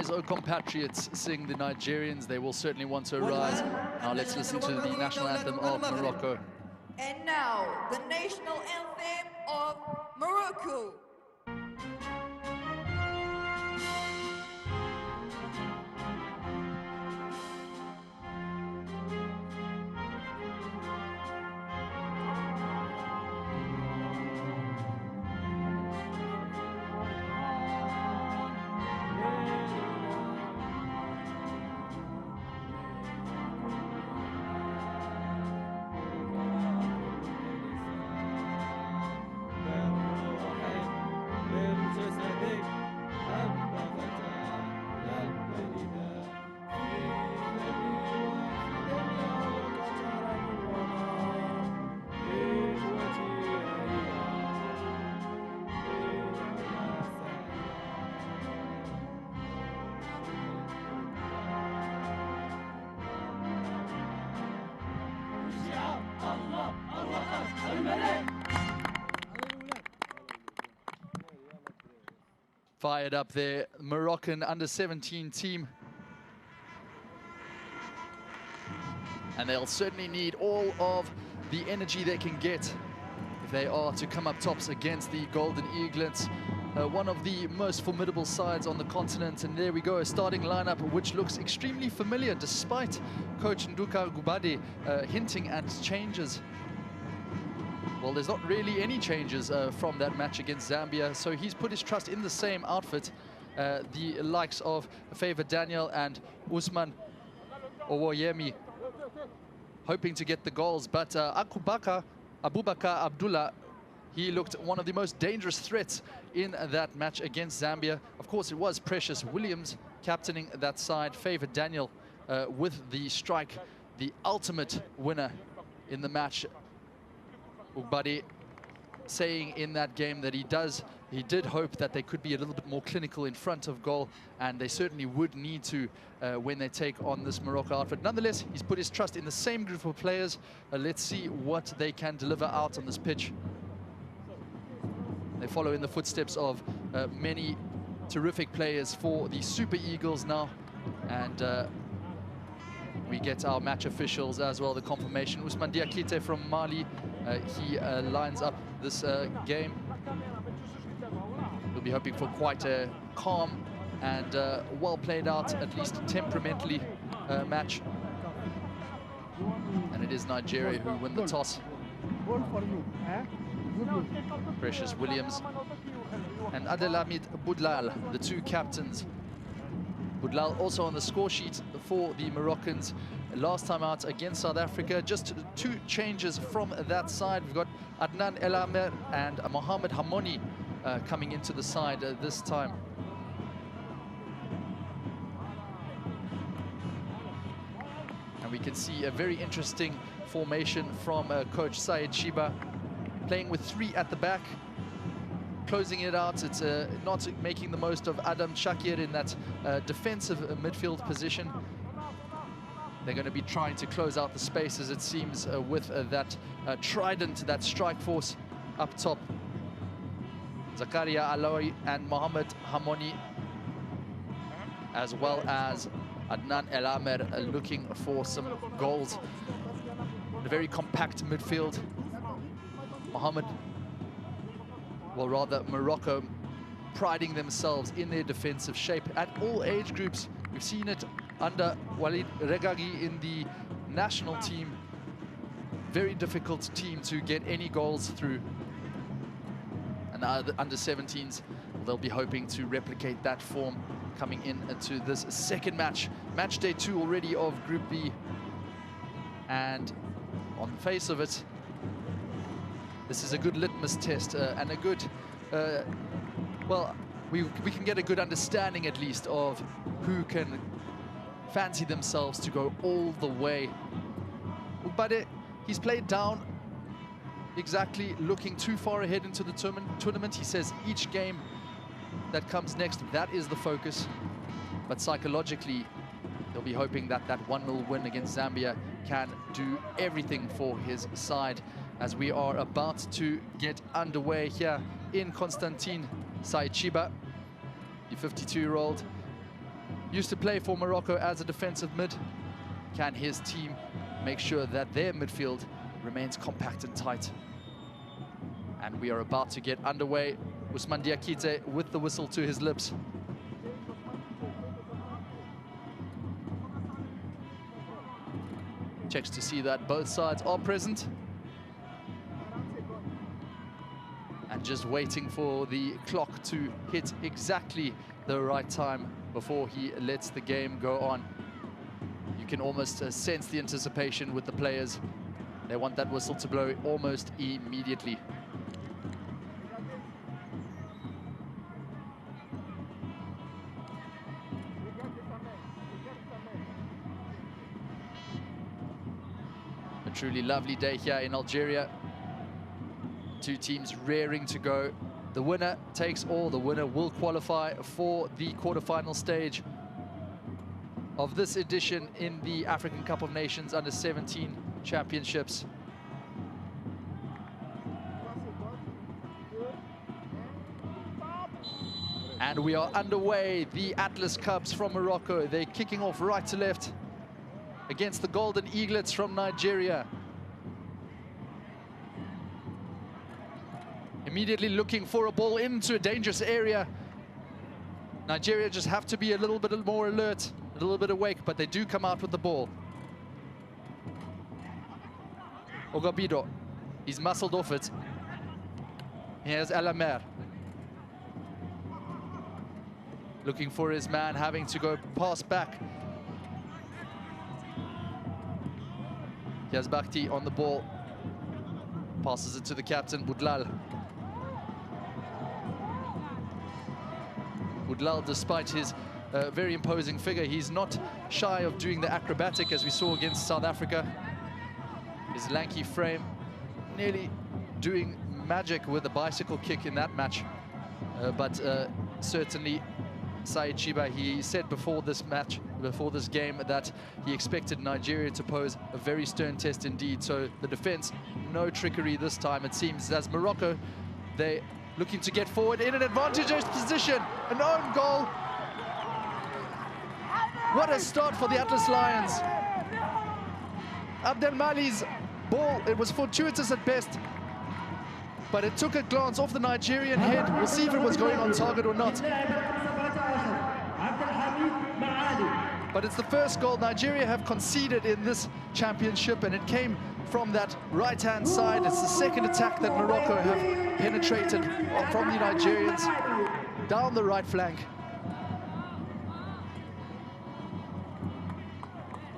as our compatriots sing the Nigerians, they will certainly want to rise. Now let's listen to the national anthem of Morocco. And now, the national anthem of Morocco. Fired up there, Moroccan under-17 team. And they'll certainly need all of the energy they can get if they are to come up tops against the Golden Eaglets, one of the most formidable sides on the continent. And there we go, a starting lineup which looks extremely familiar despite coach Nduka Gubade hinting at changes. Well, there's not really any changes from that match against Zambia, so he's put his trust in the same outfit, the likes of Favor Daniel and Usman Owoyemi, hoping to get the goals. But Abubakar Abdullah, he looked one of the most dangerous threats in that match against Zambia. Of course, it was Precious Williams captaining that side, Favor Daniel with the strike, the ultimate winner in the match. Ugbadi saying in that game that he did hope that they could be a little bit more clinical in front of goal, and they certainly would need to when they take on this Morocco outfit. Nonetheless, he's put his trust in the same group of players. Let's see what they can deliver out on this pitch. They follow in the footsteps of many terrific players for the Super Eagles now, and we get our match officials as well, the confirmation. Ousmane Diakite from Mali, he lines up this game. We'll be hoping for quite a calm and well played out, at least temperamentally, match. And it is Nigeria who win the toss. Precious Williams and Adelamid Boudlal, the two captains. Boudlal also on the score sheet for the Moroccans last time out against South Africa. Just two changes from that side. We've got Adnan El Amer and Mohamed Hamoni coming into the side this time. And we can see a very interesting formation from coach Said Shiba, playing with three at the back, closing it out. It's not making the most of Adam Shakir in that defensive midfield position. They're going to be trying to close out the spaces, it seems, with that trident, that strike force up top. Zakaria Aloy and Mohamed Hamoni, as well as Adnan El Amer, looking for some goals in a very compact midfield. Morocco priding themselves in their defensive shape at all age groups. We've seen it under Walid Regragui in the national team. Very difficult team to get any goals through. And the under-17s, they'll be hoping to replicate that form coming into this second match. Match day 2 already of Group B. And on the face of it, this is a good litmus test and a good, well, we can get a good understanding at least of who can fancy themselves to go all the way. Ugbade, he's played down, exactly looking too far ahead into the tournament. He says each game that comes next, that is the focus. But psychologically, they'll be hoping that that 1-0 win against Zambia can do everything for his side, as we are about to get underway here in Constantine. Said Shiba, the 52-year-old, used to play for Morocco as a defensive mid. Can his team make sure that their midfield remains compact and tight? And we are about to get underway. Ousmane Diakite with the whistle to his lips. Checks to see that both sides are present. And just waiting for the clock to hit exactly the right time before he lets the game go on. You can almost sense the anticipation with the players. They want that whistle to blow almost immediately. A truly lovely day here in Algeria. Two teams raring to go. The winner takes all. The winner will qualify for the quarterfinal stage of this edition in the African Cup of Nations Under-17 Championships. And we are underway. The Atlas Cubs from Morocco. They're kicking off right to left against the Golden Eaglets from Nigeria. Immediately looking for a ball into a dangerous area. Nigeria just have to be a little bit more alert, a little bit awake, but they do come out with the ball. Ogabido, he's muscled off it. Here's Alamer. Looking for his man, having to go pass back. Here's Bakhti on the ball. Passes it to the captain, Boudlal. Boudlal, despite his very imposing figure, he's not shy of doing the acrobatic as we saw against South Africa. His lanky frame nearly doing magic with a bicycle kick in that match. But certainly Said Chiba, he said before this match, before this game, that he expected Nigeria to pose a very stern test indeed. So the defense, no trickery this time, it seems, as Morocco, they looking to get forward in an advantageous position. An own goal. What a start for the Atlas Lions. Abdelmali's ball, it was fortuitous at best, but it took a glance off the Nigerian head. We'll see if it was going on target or not. But it's the first goal Nigeria have conceded in this championship, and it came from that right-hand side. It's the second attack that Morocco have penetrated from the Nigerians down the right flank.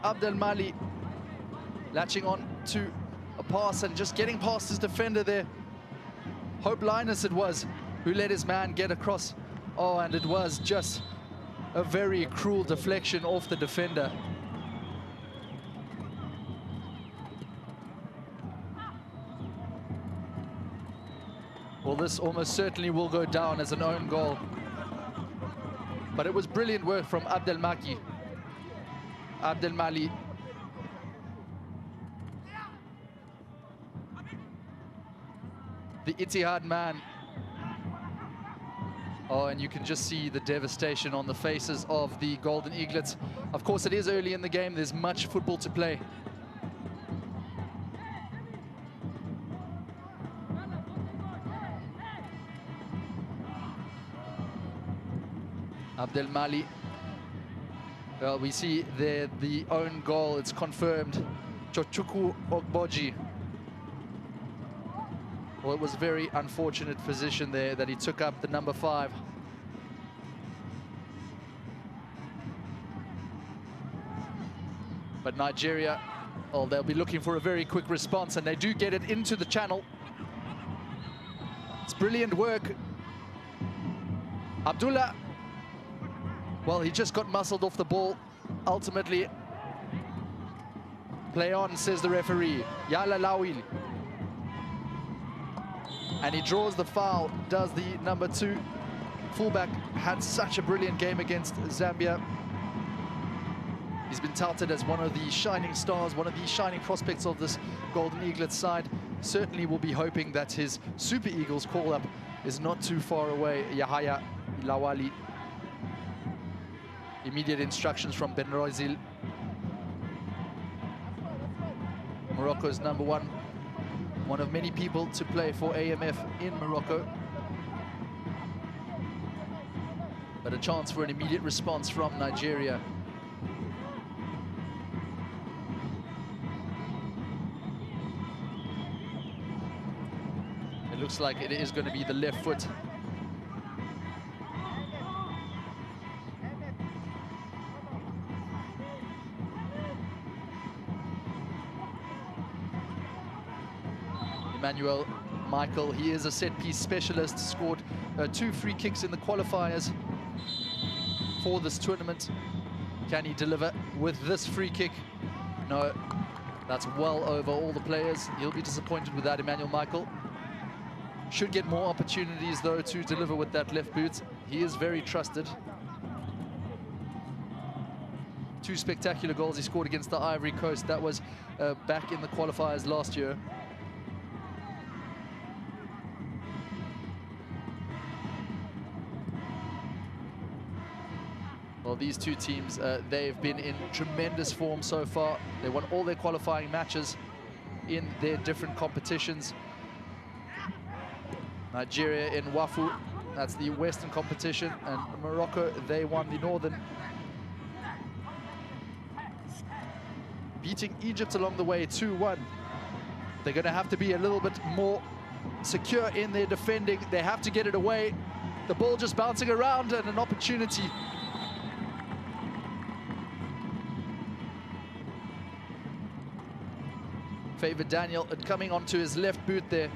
Abdelmali latching on to a pass and just getting past his defender there. Hope Linus it was who let his man get across. Oh, and it was just a very cruel deflection off the defender. Well, this almost certainly will go down as an own goal. But it was brilliant work from Abdelmali. The Ittihad man. Oh, and you can just see the devastation on the faces of the Golden Eaglets. Of course, it is early in the game. There's much football to play. Abdelmali. Well, we see there the own goal. It's confirmed. Chochuku Ogboji. Well, it was a very unfortunate position there that he took up, the number 5. But Nigeria, oh, they'll be looking for a very quick response, and they do get it into the channel. It's brilliant work. Abdullah, well, he just got muscled off the ball. Ultimately, play on, says the referee. Yala Lawil. And he draws the foul, does the number 2. Fullback had such a brilliant game against Zambia. He's been touted as one of the shining stars, one of the shining prospects of this Golden Eaglets side. Certainly will be hoping that his Super Eagles call-up is not too far away. Yahaya Lawali. Immediate instructions from Ben Roizil. Morocco's number one of many people to play for AMF in Morocco. But a chance for an immediate response from Nigeria. It looks like it is going to be the left foot. Emmanuel Michael, he is a set-piece specialist, scored 2 free kicks in the qualifiers for this tournament. Can he deliver with this free kick? No, that's well over all the players. He'll be disappointed with that, Emmanuel Michael. Should get more opportunities, though, to deliver with that left boot. He is very trusted. 2 spectacular goals he scored against the Ivory Coast. That was back in the qualifiers last year. Well, these two teams, they've been in tremendous form so far. They won all their qualifying matches in their different competitions. Nigeria in Wafu, that's the Western competition, and Morocco, they won the Northern. Beating Egypt along the way 2-1. They're going to have to be a little bit more secure in their defending. They have to get it away. The ball just bouncing around and an opportunity. Favored Daniel coming onto his left boot there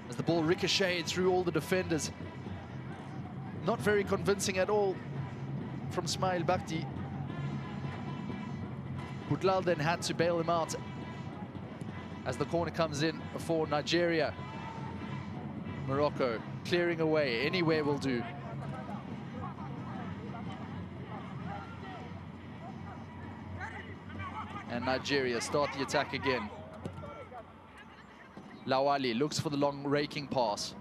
as the ball ricocheted through all the defenders. Not very convincing at all from Smail Bakhti. Boudlal then had to bail him out as the corner comes in for Nigeria. Morocco clearing away, anywhere will do. And Nigeria start the attack again. Lawali looks for the long raking pass,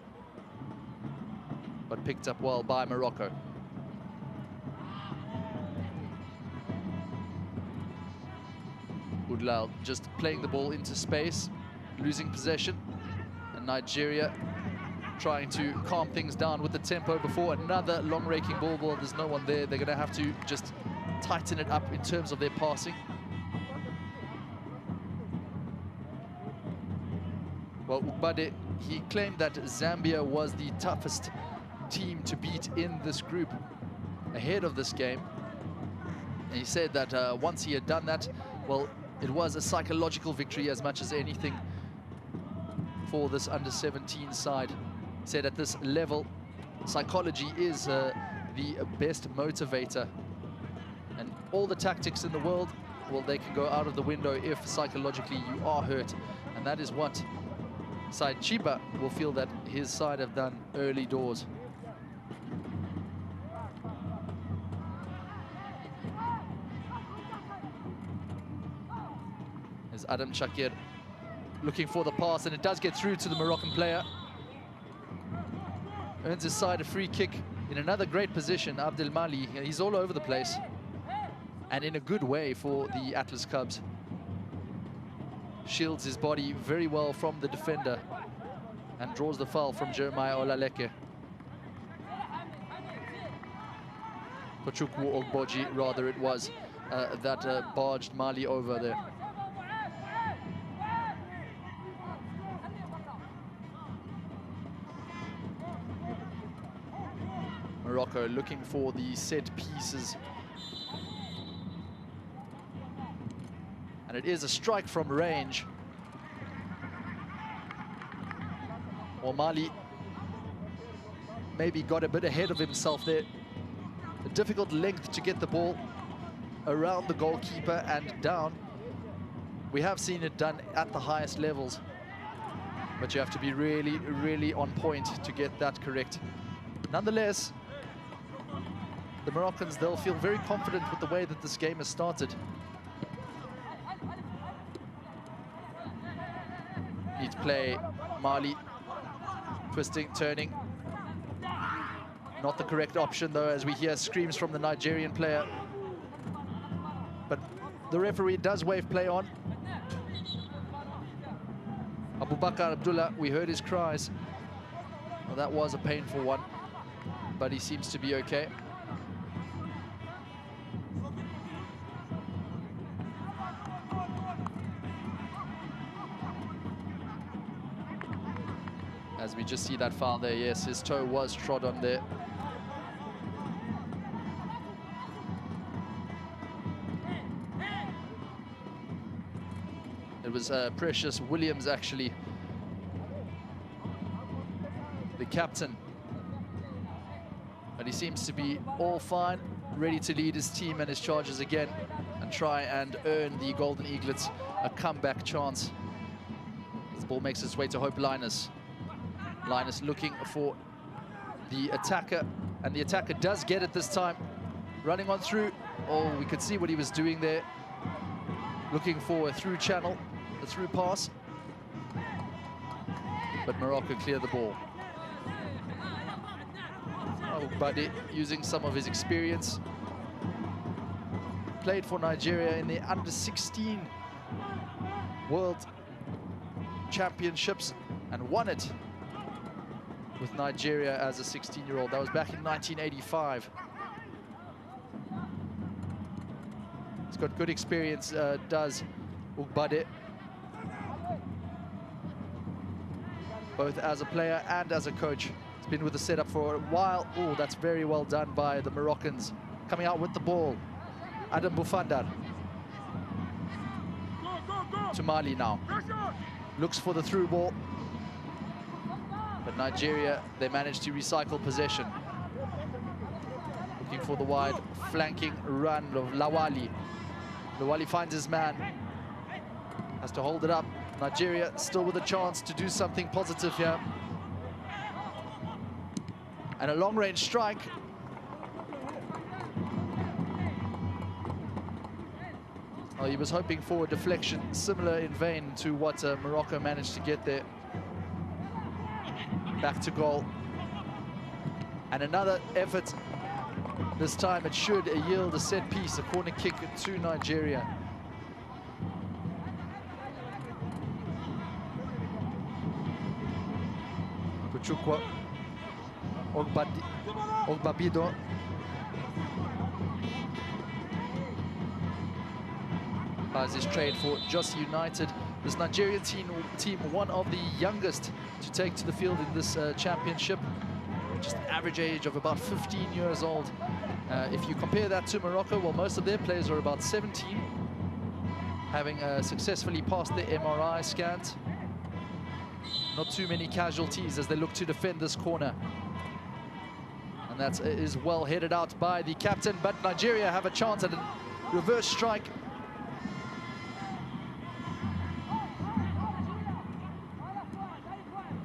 but picked up well by Morocco. Boudlal just playing the ball into space, losing possession, and Nigeria trying to calm things down with the tempo before another long raking ball. Well, there's no one there. They're going to have to just tighten it up in terms of their passing. Well, Ubade, he claimed that Zambia was the toughest team to beat in this group ahead of this game. And he said that once he had done that, well, it was a psychological victory as much as anything for this under-17 side. He said at this level, psychology is the best motivator. And all the tactics in the world, well, they can go out of the window if psychologically you are hurt. And that is what side Chiba will feel that his side have done early doors. There's Adam Shakir looking for the pass, and it does get through to the Moroccan player. Earns his side a free kick in another great position. Abdel Mali, he's all over the place, and in a good way for the Atlas Cubs. Shields his body very well from the defender and draws the foul from Jeremiah Olaleke. Kochukwu Ogboji, rather, it was that barged Mali over there. Morocco looking for the set pieces. And it is a strike from range. Or Mali maybe got a bit ahead of himself there. A difficult length to get the ball around the goalkeeper and down. We have seen it done at the highest levels, but you have to be really, really on point to get that correct. Nonetheless, the Moroccans, they'll feel very confident with the way that this game has started. Neat play, Mali twisting, turning. Not the correct option, though, as we hear screams from the Nigerian player. But the referee does wave play on. Abubakar Abdullah, we heard his cries. Well, that was a painful one, but he seems to be okay. As we just see that foul there, yes, his toe was trod on there. It was Precious Williams, actually, the captain. But he seems to be all fine, ready to lead his team and his charges again and try and earn the Golden Eaglets a comeback chance. The ball makes its way to Hope Linus. Linus looking for the attacker, and the attacker does get it this time. Running on through. Oh, we could see what he was doing there. Looking for a through channel, a through pass. But Morocco clear the ball. Oh, Buddy using some of his experience. Played for Nigeria in the under-16 World Championships and won it with Nigeria as a 16-year-old. That was back in 1985. He's got good experience, does Ugbade, both as a player and as a coach. He's been with the setup for a while. Oh, that's very well done by the Moroccans. Coming out with the ball, Adam Bufandar. To Mali now. Looks for the through ball. But Nigeria, they managed to recycle possession. Looking for the wide flanking run of Lawali. Lawali finds his man. Has to hold it up. Nigeria still with a chance to do something positive here. And a long-range strike. Oh, he was hoping for a deflection similar in vein to what Morocco managed to get there. Back to goal. And another effort. This time it should yield a set piece, a corner kick to Nigeria. Puchukwa. Ogbabido. As his trade for Jos United. This Nigerian team, one of the youngest to take to the field in this championship. Just an average age of about 15 years old. If you compare that to Morocco, well, most of their players are about 17, having successfully passed their MRI scans. Not too many casualties as they look to defend this corner. And that is well headed out by the captain, but Nigeria have a chance at a reverse strike.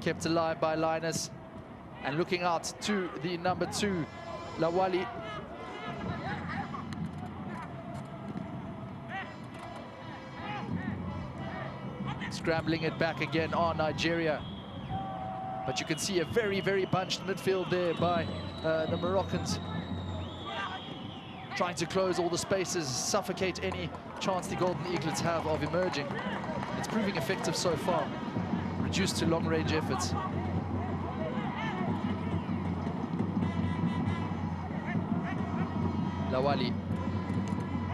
Kept alive by Linus, and looking out to the number 2, Lawali. Scrambling it back again on Nigeria. But you can see a very, very bunched midfield there by the Moroccans. Trying to close all the spaces, suffocate any chance the Golden Eaglets have of emerging. It's proving effective so far. Reduced to long-range efforts. Lawali,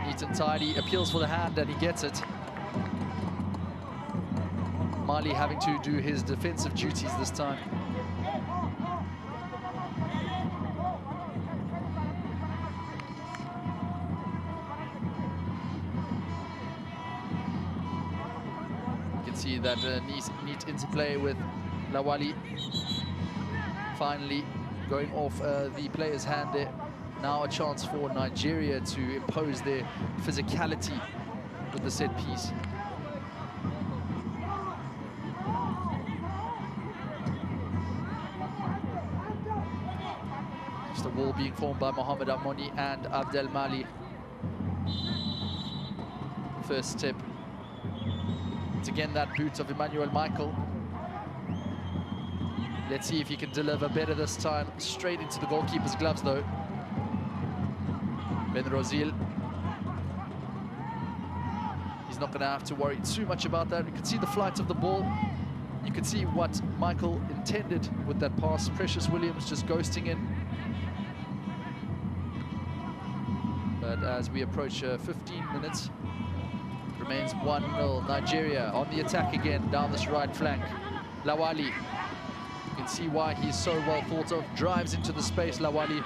neat and tidy, appeals for the hand and he gets it. Mali having to do his defensive duties this time. See that neat interplay with Lawali. Finally going off the player's hand there. Now a chance for Nigeria to impose their physicality with the set piece. Just a wall being formed by Mohamed Amoni and Abdel Mali. First step. It's again that boot of Emmanuel Michael. Let's see if he can deliver better this time. Straight into the goalkeeper's gloves, though. Ben Rozil. He's not going to have to worry too much about that. You can see the flight of the ball. You can see what Michael intended with that pass. Precious Williams just ghosting in. But as we approach 15 minutes, it remains 1-0. Nigeria on the attack again down this right flank. Lawali. You can see why he's so well thought of. Drives into the space, Lawali.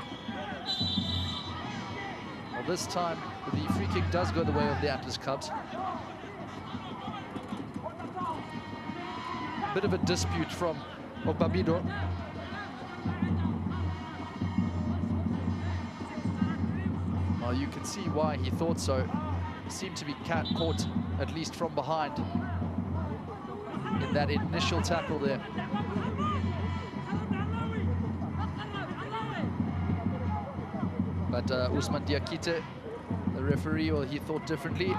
Well, this time, the free kick does go the way of the Atlas Cubs. Bit of a dispute from Obabido. Well, you can see why he thought so. He seemed to be caught, at least from behind, in that initial tackle there. But Usman Diakite, the referee, well, he thought differently.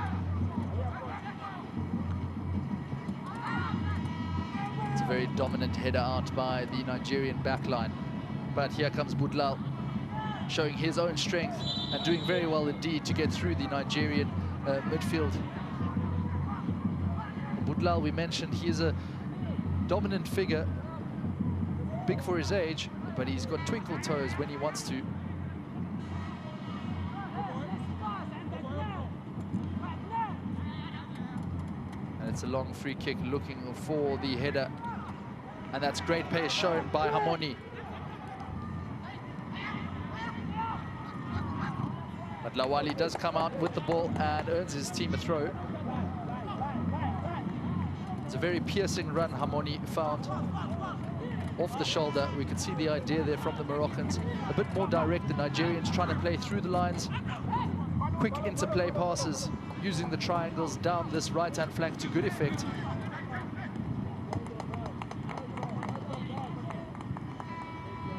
It's a very dominant header out by the Nigerian backline. But here comes Budlal, showing his own strength and doing very well indeed to get through the Nigerian midfield. Budlal, we mentioned, he is a dominant figure, big for his age, but he's got twinkle toes when he wants to. And it's a long free kick looking for the header. And that's great pace shown by Hamoni. But Lawali does come out with the ball and earns his team a throw. It's a very piercing run Hamoni found off the shoulder. We can see the idea there from the Moroccans. A bit more direct, the Nigerians trying to play through the lines. Quick interplay passes, using the triangles down this right-hand flank to good effect.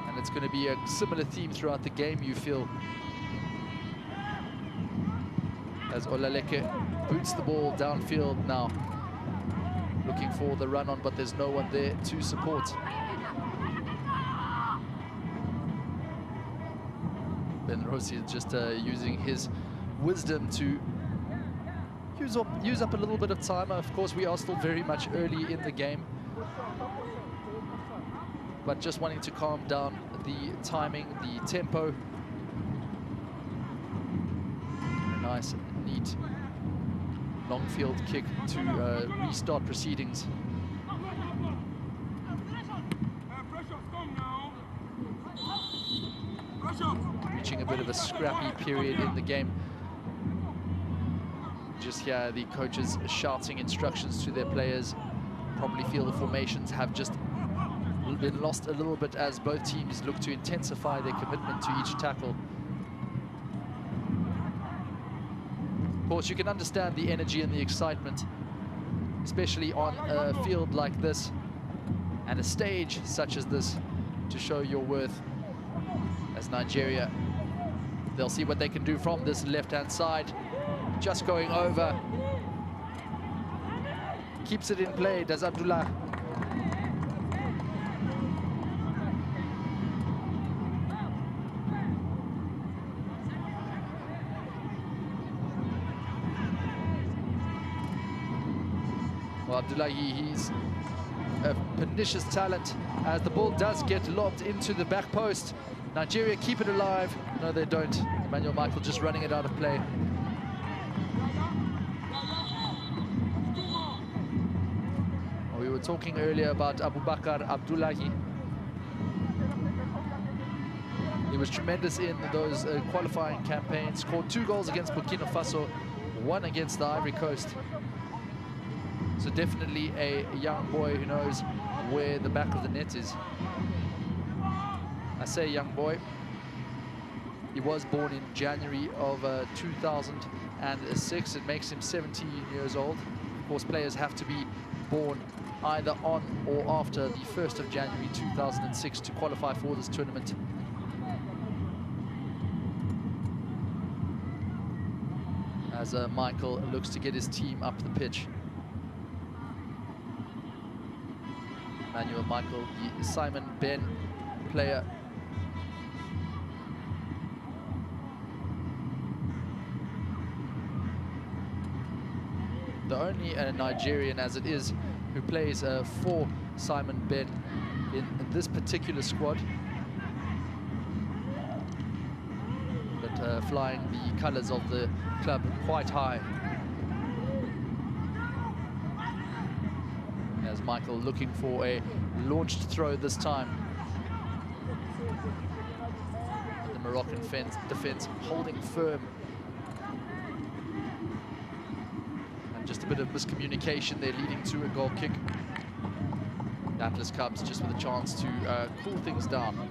And it's going to be a similar theme throughout the game, you feel, as Olaleke boots the ball downfield now, looking for the run on, but there's no one there to support. Ben Rossi is just using his wisdom to use up a little bit of time. Of course, we are still very much early in the game, but just wanting to calm down the timing, the tempo. A nice, neat, long field kick to restart proceedings. Reaching a bit of a scrappy period in the game. Just hear the coaches shouting instructions to their players. Probably feel the formations have just been lost a little bit as both teams look to intensify their commitment to each tackle. Of course, you can understand the energy and the excitement, especially on a field like this and a stage such as this, to show your worth. As Nigeria, they'll see what they can do from this left-hand side. Just going over. Keeps it in play, does Abdullah. Well, Abdullah, he's a pernicious talent as the ball does get lobbed into the back post. Nigeria keep it alive. No, they don't. Emmanuel Michael just running it out of play. Well, we were talking earlier about Abubakar Abdullahi. He was tremendous in those qualifying campaigns. Scored 2 goals against Burkina Faso, 1 against the Ivory Coast. So definitely a young boy who knows where the back of the net is. I say young boy. He was born in January of 2006. It makes him 17 years old. Of course, players have to be born either on or after the 1st of January 2006 to qualify for this tournament. As Michael looks to get his team up the pitch. Emmanuel Michael, the Simon Ben player. The only Nigerian, as it is, who plays for Simon Ben in this particular squad. But flying the colours of the club quite high. As Michael looking for a launched throw this time. The Moroccan defence holding firm. And just a bit of miscommunication there leading to a goal kick. The Atlas Cubs just with a chance to cool things down.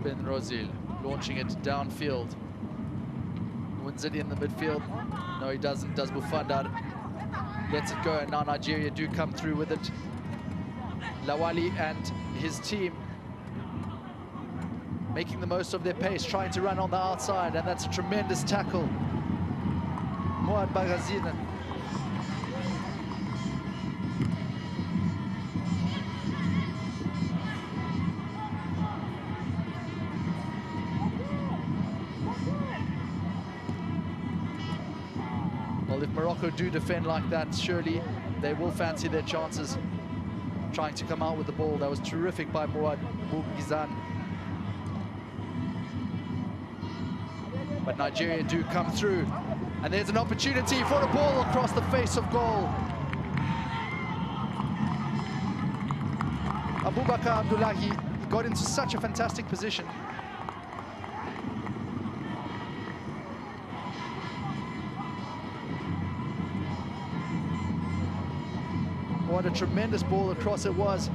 Ben Rozil launching it downfield. Wins it in the midfield. No, he doesn't. Does Bufanda. Lets it go, and now Nigeria do come through with it. Lawali and his team making the most of their pace, trying to run on the outside, and that's a tremendous tackle. Moad Bagazina. Well, if Morocco do defend like that, surely they will fancy their chances trying to come out with the ball. That was terrific by Moad Bougizan. But Nigeria do come through. And there's an opportunity for a ball across the face of goal. Abubakar Abdullahi got into such a fantastic position. What a tremendous ball across it was.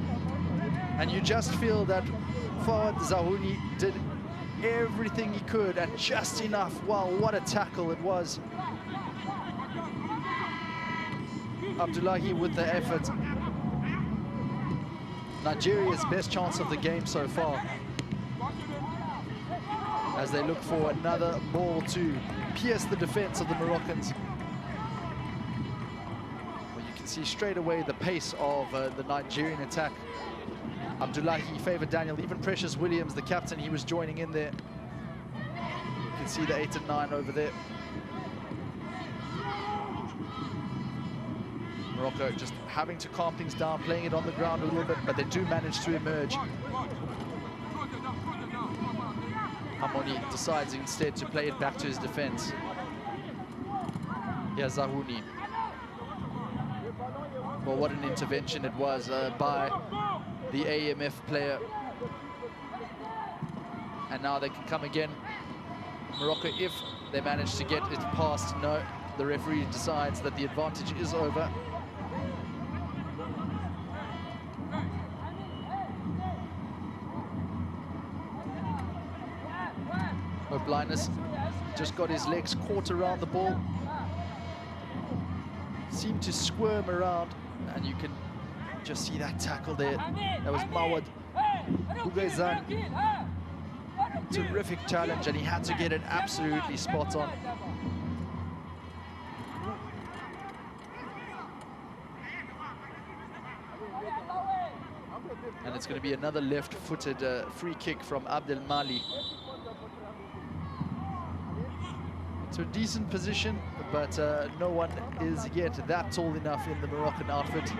And you just feel that Fawad Zahouni did everything he could and just enough. Wow, what a tackle it was. Abdullahi with the effort. Nigeria's best chance of the game so far, as they look for another ball to pierce the defense of the Moroccans. Well, you can see straight away the pace of the Nigerian attack. Abdullahi favored Daniel, even Precious Williams, the captain, he was joining in there. You can see the 8 and 9 over there. Morocco just having to calm things down, playing it on the ground a little bit, but they do manage to emerge. Hamoni decides instead to play it back to his defense. Here's Zahouni. Well, what an intervention it was by the AMF player. And now they can come again. Morocco, if they manage to get it past, no, the referee decides that the advantage is over. No blindness, just got his legs caught around the ball. Seemed to squirm around, and you can just see that tackle there. That was Mawad Bougizan. Terrific challenge, and he had to get it absolutely spot on. And it's going to be another left-footed free kick from Abdel Mali. It's a decent position, but no one is yet that tall enough in the Moroccan outfit.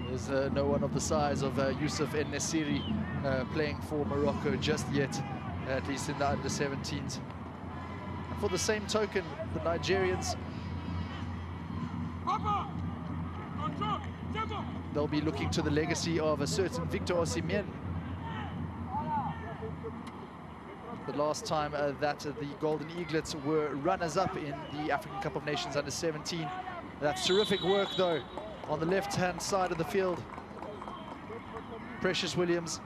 There's no one of the size of Youssef En-Nesyri playing for Morocco just yet, at least in the under-17s. And for the same token, the Nigerians, they'll be looking to the legacy of a certain Victor Osimhen. The last time that the Golden Eaglets were runners-up in the African Cup of Nations under-17. That's terrific work, though, on the left-hand side of the field. Precious Williams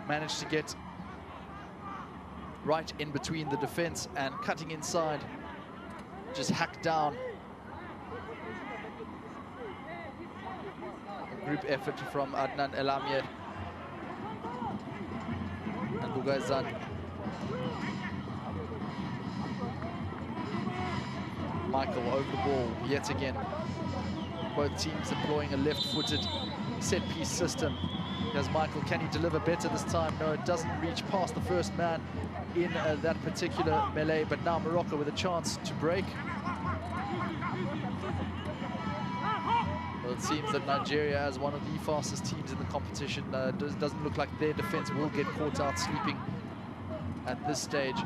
managed to get right in between the defense and cutting inside, just hacked down. A group effort from Adnan El Amir and Bugaizan. Michael over the ball yet again. Both teams employing a left-footed set-piece system. As Michael, can he deliver better this time? No, it doesn't reach past the first man in that particular melee, but now Morocco with a chance to break. Well, it seems that Nigeria, as one of the fastest teams in the competition, doesn't look like their defense will get caught out sleeping at this stage,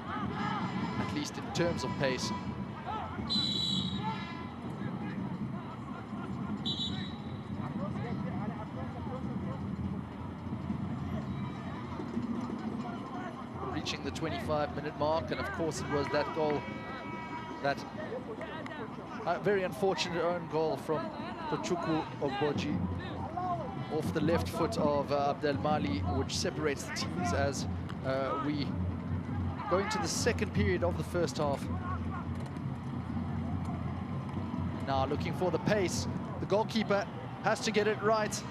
at least in terms of pace. Reaching the 25-minute mark, and of course it was that goal, that very unfortunate own goal from Tochukwu Ogboji off the left foot of Abdel Mali, which separates the teams as we go into the second period of the first half. Now looking for the pace, the goalkeeper has to get it right,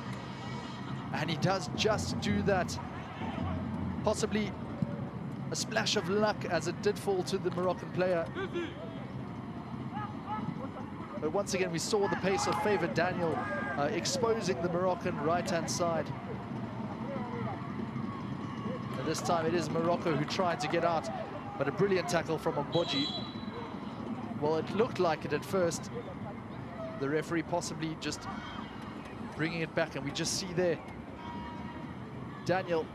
and he does just do that. Possibly a splash of luck, as it did fall to the Moroccan player. But once again, we saw the pace of Favored Daniel exposing the Moroccan right-hand side. And this time it is Morocco who tried to get out, but a brilliant tackle from Ogboji. Well, it looked like it at first. The referee possibly just bringing it back, and we just see there Daniel.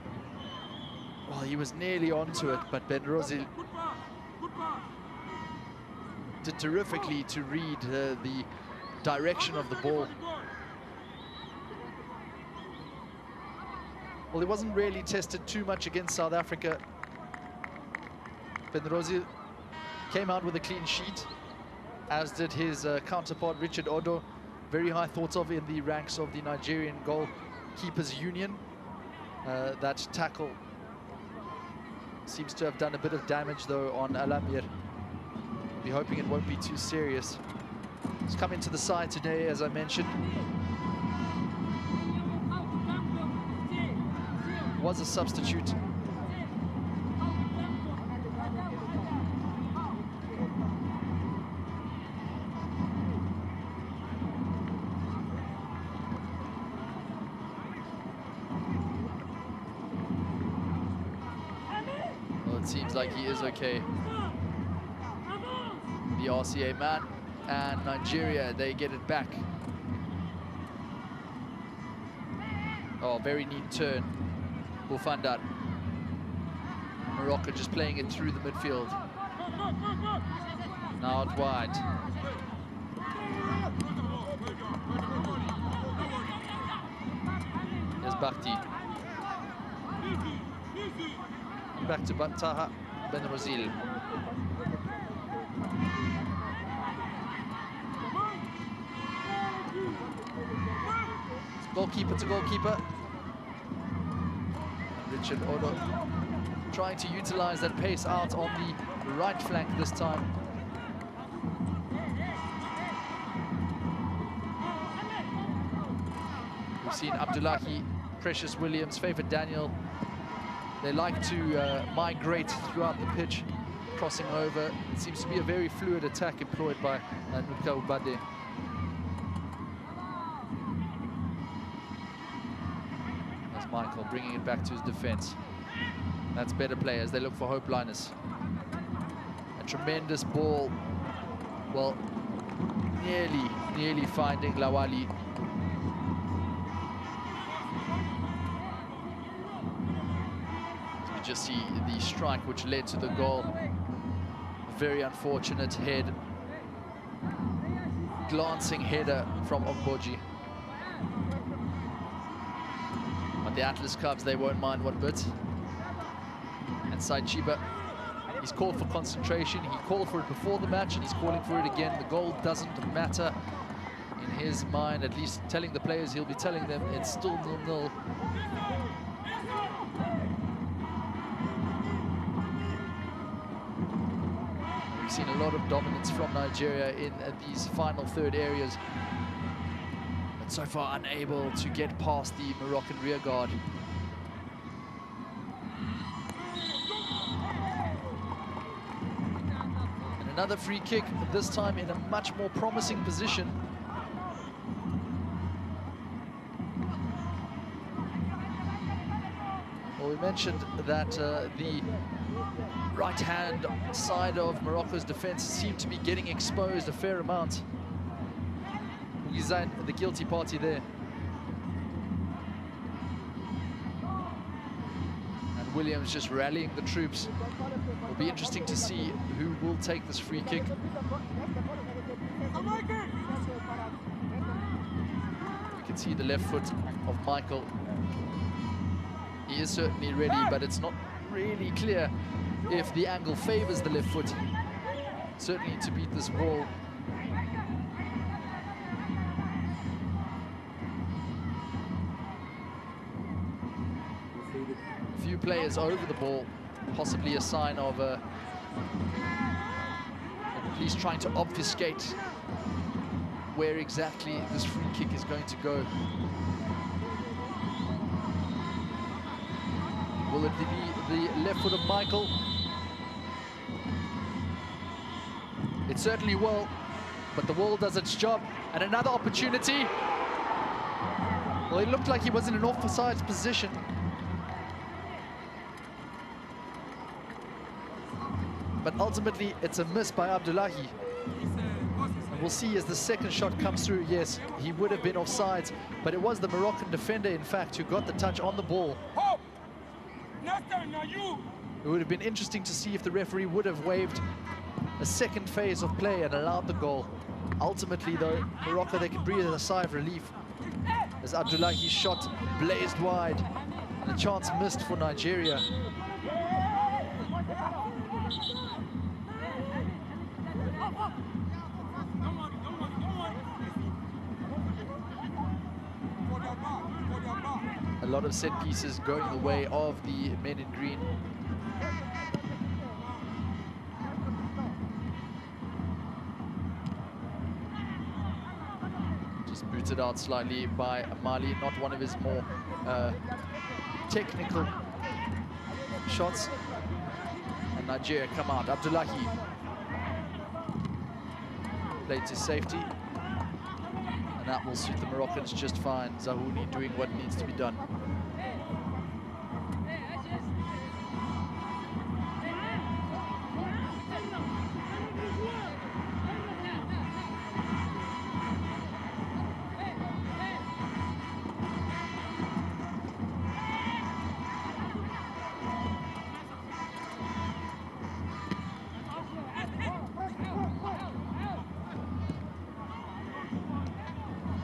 Well, he was nearly onto it, but Ben Rosil did terrifically to read the direction of the ball. Well, it wasn't really tested too much against South Africa. Ben Rosil came out with a clean sheet, as did his counterpart Richard Odo. Very high thoughts of in the ranks of the Nigerian goalkeepers union. That tackle seems to have done a bit of damage though on Al-Amir. We're hoping it won't be too serious. He's come into the side today, as I mentioned. Was a substitute. Seems like he is okay. The RCA man, and Nigeria, they get it back. Oh, very neat turn. We'll find out. Morocco just playing it through the midfield. Now out wide. There's Bakhti. Back to Taha Ben Rosil. Goalkeeper to goalkeeper. Richard Odo trying to utilize that pace out on the right flank this time. We've seen Abdullahi, Precious Williams, Favored Daniel. They like to migrate throughout the pitch, crossing over. It seems to be a very fluid attack employed by Nuka Ubade. That's Michael bringing it back to his defense. That's better play as they look for Hope Linus. A tremendous ball. Well, nearly finding Lawali. Just see the strike which led to the goal. Very unfortunate head. Glancing header from Ogboji. But the Atlas Cubs, they won't mind one bit. And Said Chiba, he's called for concentration. He called for it before the match and he's calling for it again. The goal doesn't matter in his mind, at least telling the players, he'll be telling them it's still 0-0. We've seen a lot of dominance from Nigeria in these final third areas, but so far unable to get past the Moroccan rear guard. And another free kick, this time in a much more promising position. Well, we mentioned that the right-hand side of Morocco's defense seemed to be getting exposed a fair amount. Ougizain, the guilty party there. And Williams just rallying the troops. It'll be interesting to see who will take this free kick. We can see the left foot of Michael. He is certainly ready, but it's not really clear if the angle favors the left foot. Certainly to beat this wall. A few players over the ball, possibly a sign of the police trying to obfuscate where exactly this free kick is going to go. Will it be the left foot of Michael? It certainly will, but the wall does its job. And another opportunity. Well, it looked like he was in an offside position. But ultimately, it's a miss by Abdullahi. And we'll see as the second shot comes through. Yes, he would have been offside, but it was the Moroccan defender, in fact, who got the touch on the ball. It would have been interesting to see if the referee would have waived a second phase of play and allowed the goal. Ultimately, though, Morocco, they can breathe a sigh of relief as Abdullahi's shot blazed wide and a chance missed for Nigeria. A lot of set pieces going the way of the men in green. Just booted out slightly by Mali, not one of his more technical shots. And Nigeria come out. Abdullahi played to safety. And that will suit the Moroccans just fine. Zahouni doing what needs to be done.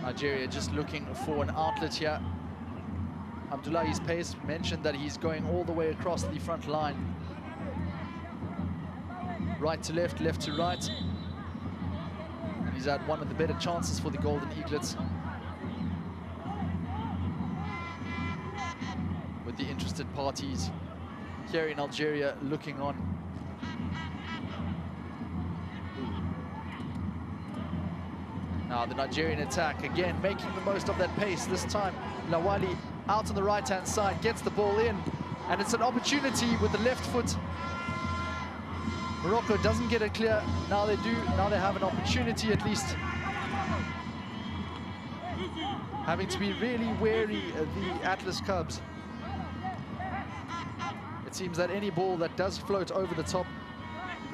Nigeria just looking for an outlet here. Abdullahi's pace mentioned that he's going all the way across the front line. Right to left, left to right. And he's had one of the better chances for the Golden Eaglets. With the interested parties here in Algeria looking on. Now the Nigerian attack, again, making the most of that pace. This time, Lawali out on the right-hand side, gets the ball in. And it's an opportunity with the left foot. Morocco doesn't get it clear. Now they do. Now they have an opportunity at least. Having to be really wary of the Atlas Cubs. It seems that any ball that does float over the top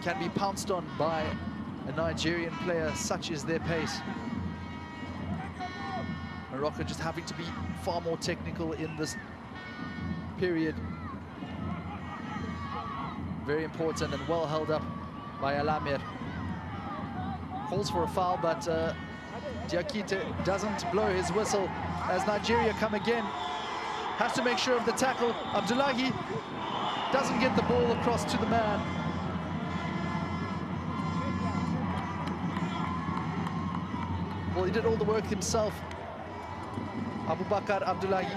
can be pounced on by a Nigerian player, such is their pace. Morocco just having to be far more technical in this period. Very important and well held up by Alamir. Calls for a foul, but Diakite doesn't blow his whistle as Nigeria come again. Has to make sure of the tackle. Abdullahi doesn't get the ball across to the man. Well, he did all the work himself. Abubakar Abdullahi.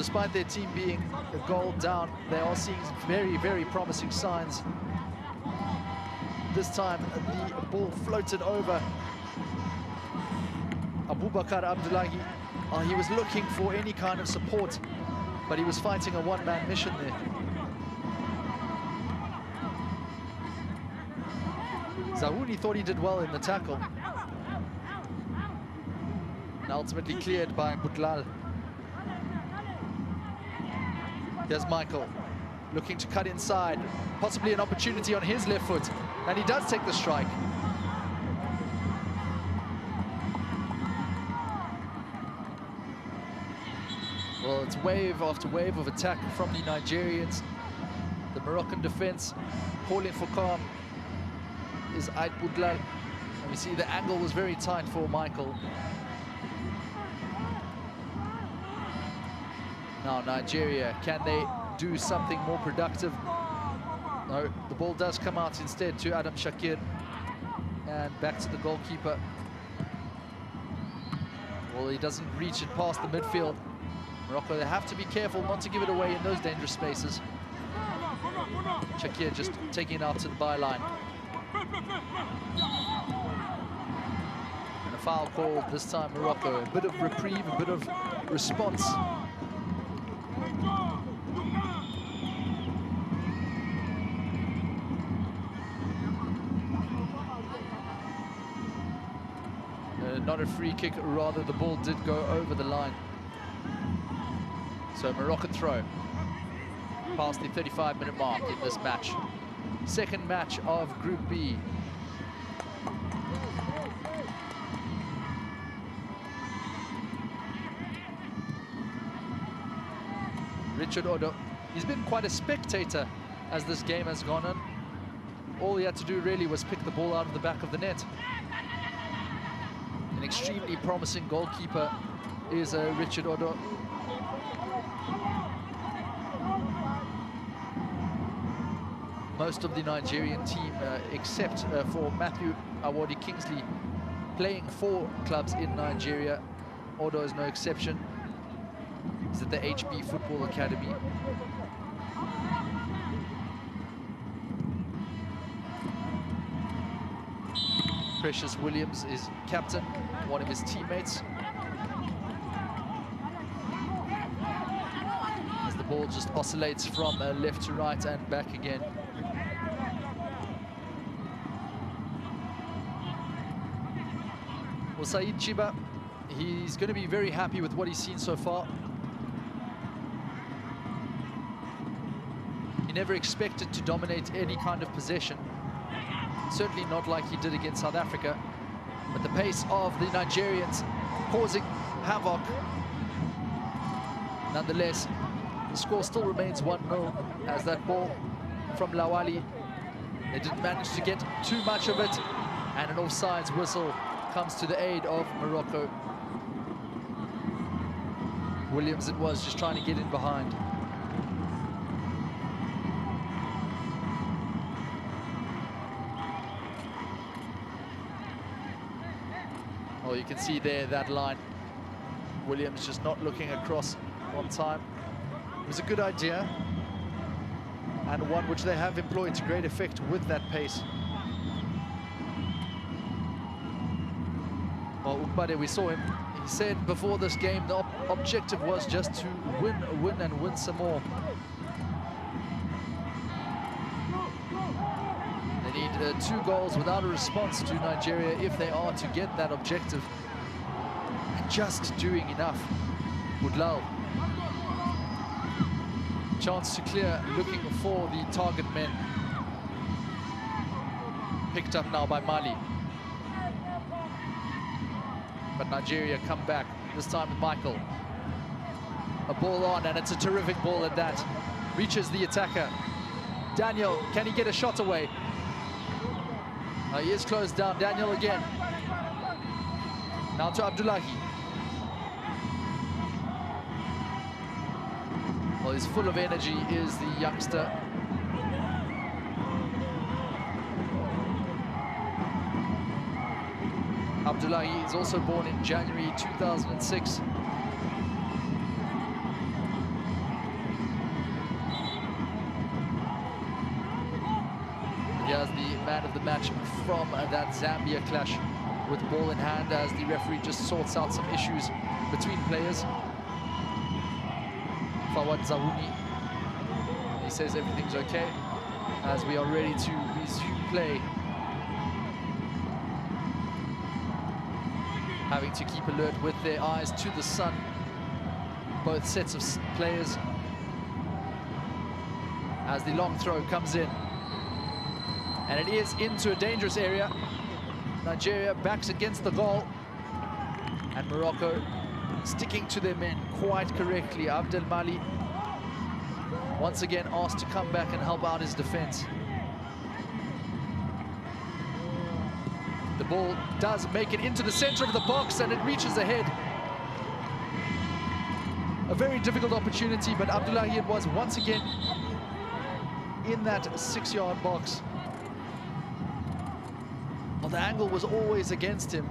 despite their team being a goal down, they are seeing very, very promising signs. This time, the ball floated over Abubakar Abdullahi. He was looking for any kind of support, but he was fighting a one-man mission there. Zahouni thought he did well in the tackle. And ultimately cleared by Butlal. Here's Michael, looking to cut inside. Possibly an opportunity on his left foot. And he does take the strike. Well, it's wave after wave of attack from the Nigerians. The Moroccan defense calling for calm is Ait Butlal. And we see the angle was very tight for Michael. Now Nigeria, can they do something more productive? No, the ball does come out instead to Adam Shakir. And back to the goalkeeper. Well, he doesn't reach it past the midfield. Morocco, they have to be careful not to give it away in those dangerous spaces. Shakir just taking it out to the byline. And a foul called this time, Morocco. A bit of reprieve, a bit of response. Not a free kick, rather the ball did go over the line. So Moroccan throw past the 35-minute mark in this match. Second match of Group B. Richard Odo, he's been quite a spectator as this game has gone on. All he had to do really was pick the ball out of the back of the net. An extremely promising goalkeeper is Richard Odo. Most of the Nigerian team, except for Matthew Awadi Kingsley, playing for clubs in Nigeria. Odo is no exception. He's at the HB Football Academy. Precious Williams is captain, one of his teammates. As the ball just oscillates from left to right and back again. Well, Saeed Chiba, he's going to be very happy with what he's seen so far. He never expected to dominate any kind of possession. Certainly not like he did against South Africa. But the pace of the Nigerians causing havoc. Nonetheless, the score still remains 1-0 as that ball from Lawali, they didn't manage to get too much of it. And an offsides whistle comes to the aid of Morocco. Williams it was, just trying to get in behind. Well, you can see there that line. Williams just not looking across one time. It was a good idea, and one which they have employed to great effect with that pace. Well, Ukbade, we saw him. He said before this game the objective was just to win some more. They need 2 goals without a response to Nigeria if they are to get that objective. And just doing enough. Budlal. Chance to clear, looking for the target men. Picked up now by Mali. But Nigeria come back, this time with Michael. A ball on, and it's a terrific ball at that. Reaches the attacker. Daniel, can he get a shot away? He is closed down. Daniel again. Now to Abdullahi. Well, he's full of energy, is the youngster. Abdullahi is also born in January 2006. Here's the man of the match from that Zambia clash with ball in hand as the referee just sorts out some issues between players. Fawad Zawuni, he says everything's okay as we are ready to resume play. Having to keep alert with their eyes to the sun, both sets of players, as the long throw comes in. And it is into a dangerous area. Nigeria backs against the goal. And Morocco sticking to their men quite correctly. Abdel Mali once again asked to come back and help out his defense. The ball does make it into the center of the box and it reaches ahead. A very difficult opportunity, but Abdullahi was once again in that 6-yard box. Well, the angle was always against him.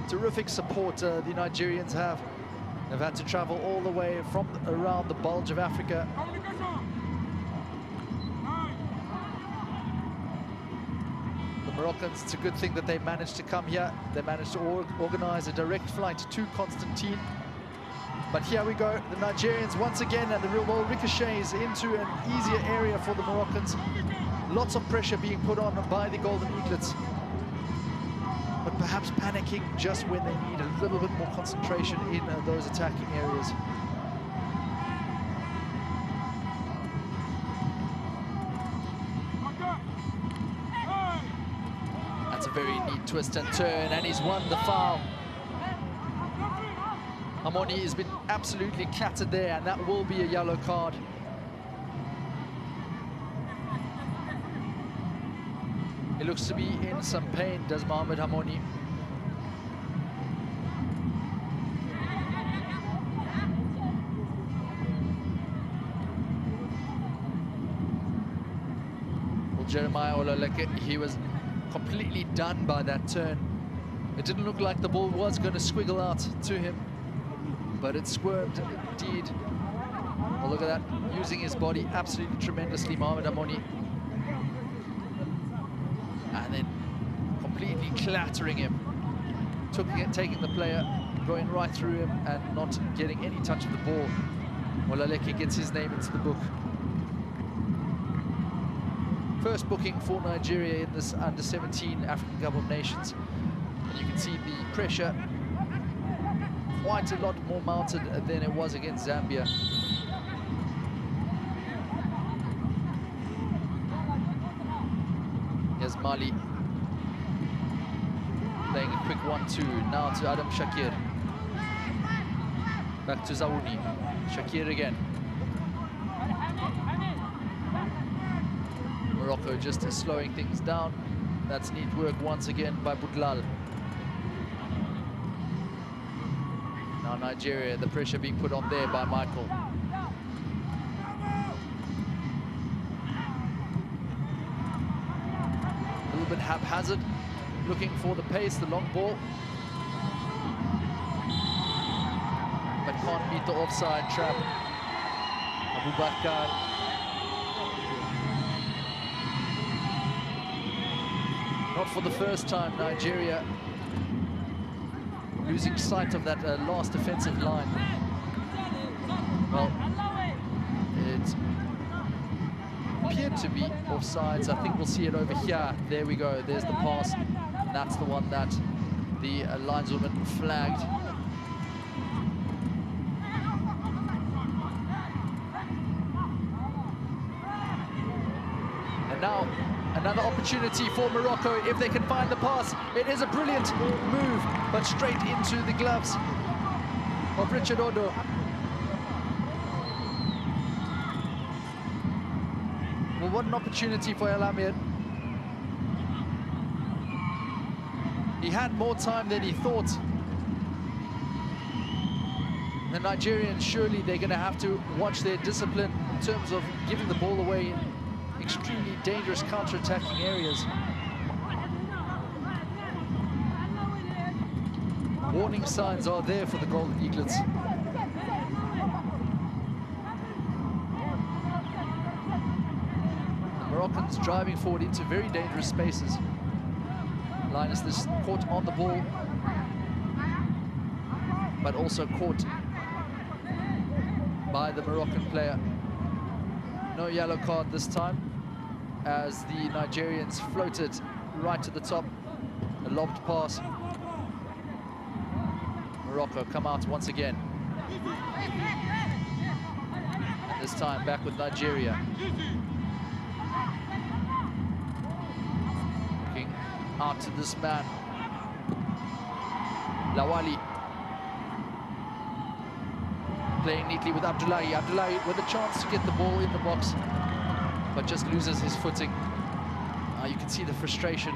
Terrific support the Nigerians have. They've had to travel all the way from around the bulge of Africa. The Moroccans, it's a good thing that they managed to come here. They managed to organize a direct flight to Constantine. But here we go, the Nigerians once again, and the real ball ricochets into an easier area for the Moroccans. Lots of pressure being put on by the Golden Eaglets, but perhaps panicking just when they need a little bit more concentration in those attacking areas. That's a very neat twist and turn, and he's won the foul. Amoni has been absolutely clattered there, and that will be a yellow card. He looks to be in some pain, does Mohamed Hamoni. Well, Jeremiah Olaleke, he was completely done by that turn. It didn't look like the ball was going to squiggle out to him, but it squirmed indeed. Well, look at that, using his body absolutely tremendously, Mohamed Hamoni. And then completely clattering him, taking the player, going right through him and not getting any touch of the ball. Olaleke gets his name into the book. First booking for Nigeria in this under-17 African Cup of Nations. And you can see the pressure quite a lot more mounted than it was against Zambia. Here's Mali playing a quick 1-2 now to Adam Shakir. Back to Zawuni. Shakir again. Morocco just slowing things down. That's neat work once again by Boudlal. Now Nigeria, the pressure being put on there by Michael. A little bit haphazard, looking for the pace, the long ball. But can't beat the offside trap. Abubakar. Not for the first time, Nigeria losing sight of that last defensive line. Well, it appeared to be offsides. I think we'll see it over here. There we go. There's the pass. And that's the one that the lineswoman flagged. And now another opportunity for Morocco if they can find the pass. It is a brilliant move, but straight into the gloves of Richard Odo. Well, what an opportunity for El Amir. He had more time than he thought. The Nigerians, surely they're going to have to watch their discipline in terms of giving the ball away in extremely dangerous counter-attacking areas. Warning signs are there for the Golden Eaglets. Moroccans driving forward into very dangerous spaces. Linus is caught on the ball, but also caught by the Moroccan player. No yellow card this time, as the Nigerians floated right to the top. A lobbed pass. Morocco come out once again. And this time back with Nigeria. Looking out to this man, Lawali. Playing neatly with Abdullahi. Abdullahi with a chance to get the ball in the box, but just loses his footing. You can see the frustration.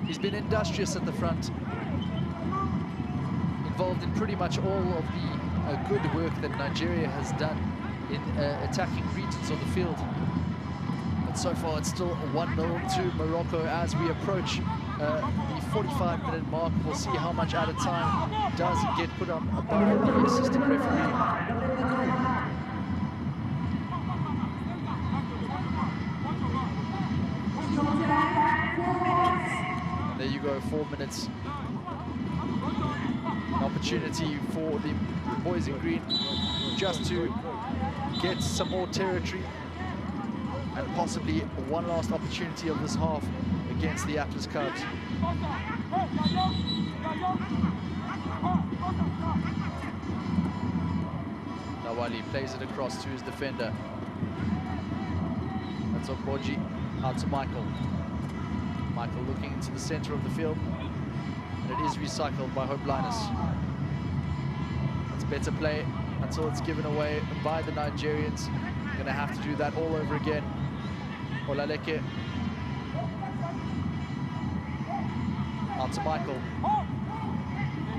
He's been industrious at the front, involved in pretty much all of the good work that Nigeria has done in attacking regions of the field. But so far it's still 1-0 to Morocco as we approach the 45-minute mark. We'll see how much added time does get put on by the assistant referee. And there you go, 4 minutes. An opportunity for the boys in green just to get some more territory, and possibly one last opportunity of this half against the Atlas Cubs. Lawali plays it across to his defender. That's Ogboji, out to Michael. Michael looking into the center of the field, and it is recycled by Hope Linus. It's better play until it's given away by the Nigerians. Gonna have to do that all over again. Olaleke. Out to Michael.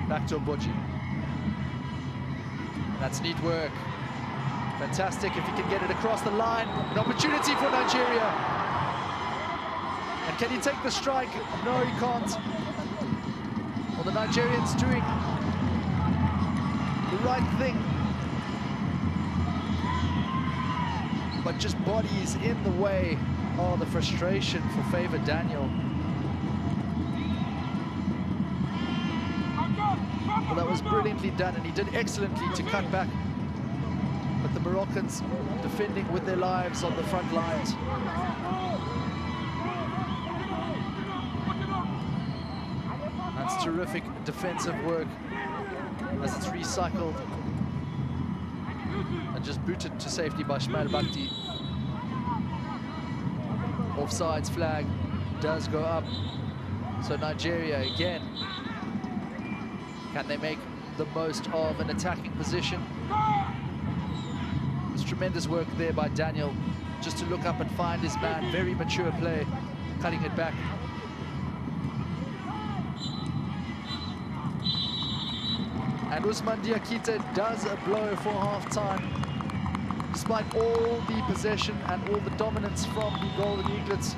Back to Ogboji. That's neat work. Fantastic if he can get it across the line. An opportunity for Nigeria. And can he take the strike? No, he can't. Well, the Nigerians doing the right thing, but just bodies in the way. Oh, the frustration for Favor Daniel. Well, that was brilliantly done, and he did excellently to cut back. But the Moroccans defending with their lives on the front lines. That's terrific defensive work as it's recycled and just booted to safety by Shmail Bakti. Offsides flag does go up. So Nigeria again, can they make the most of an attacking position? It's tremendous work there by Daniel, just to look up and find his man. Very mature play, cutting it back. And Usman Diakite does a blow for half-time. Despite all the possession and all the dominance from the Golden Eaglets,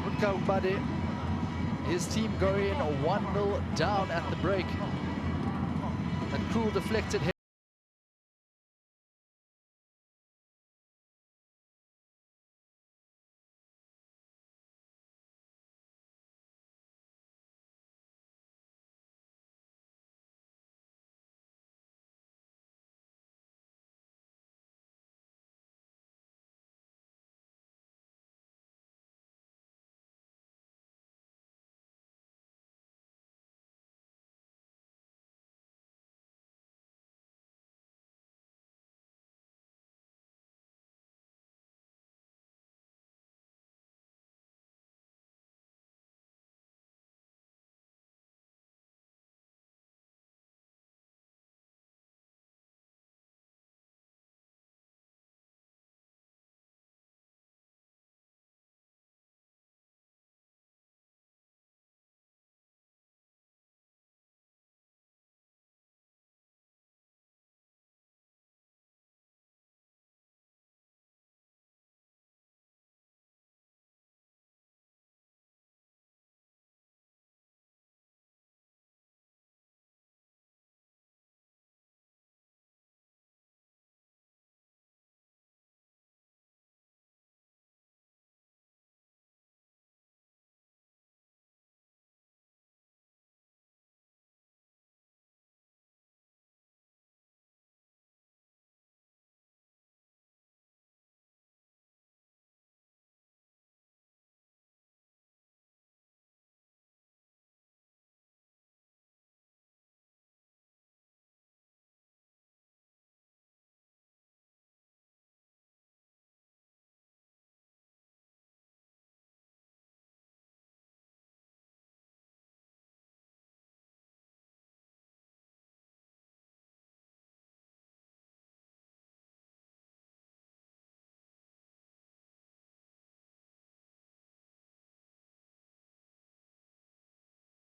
Munka Ubade, his team go in 1-0 down at the break. A cool deflected hit.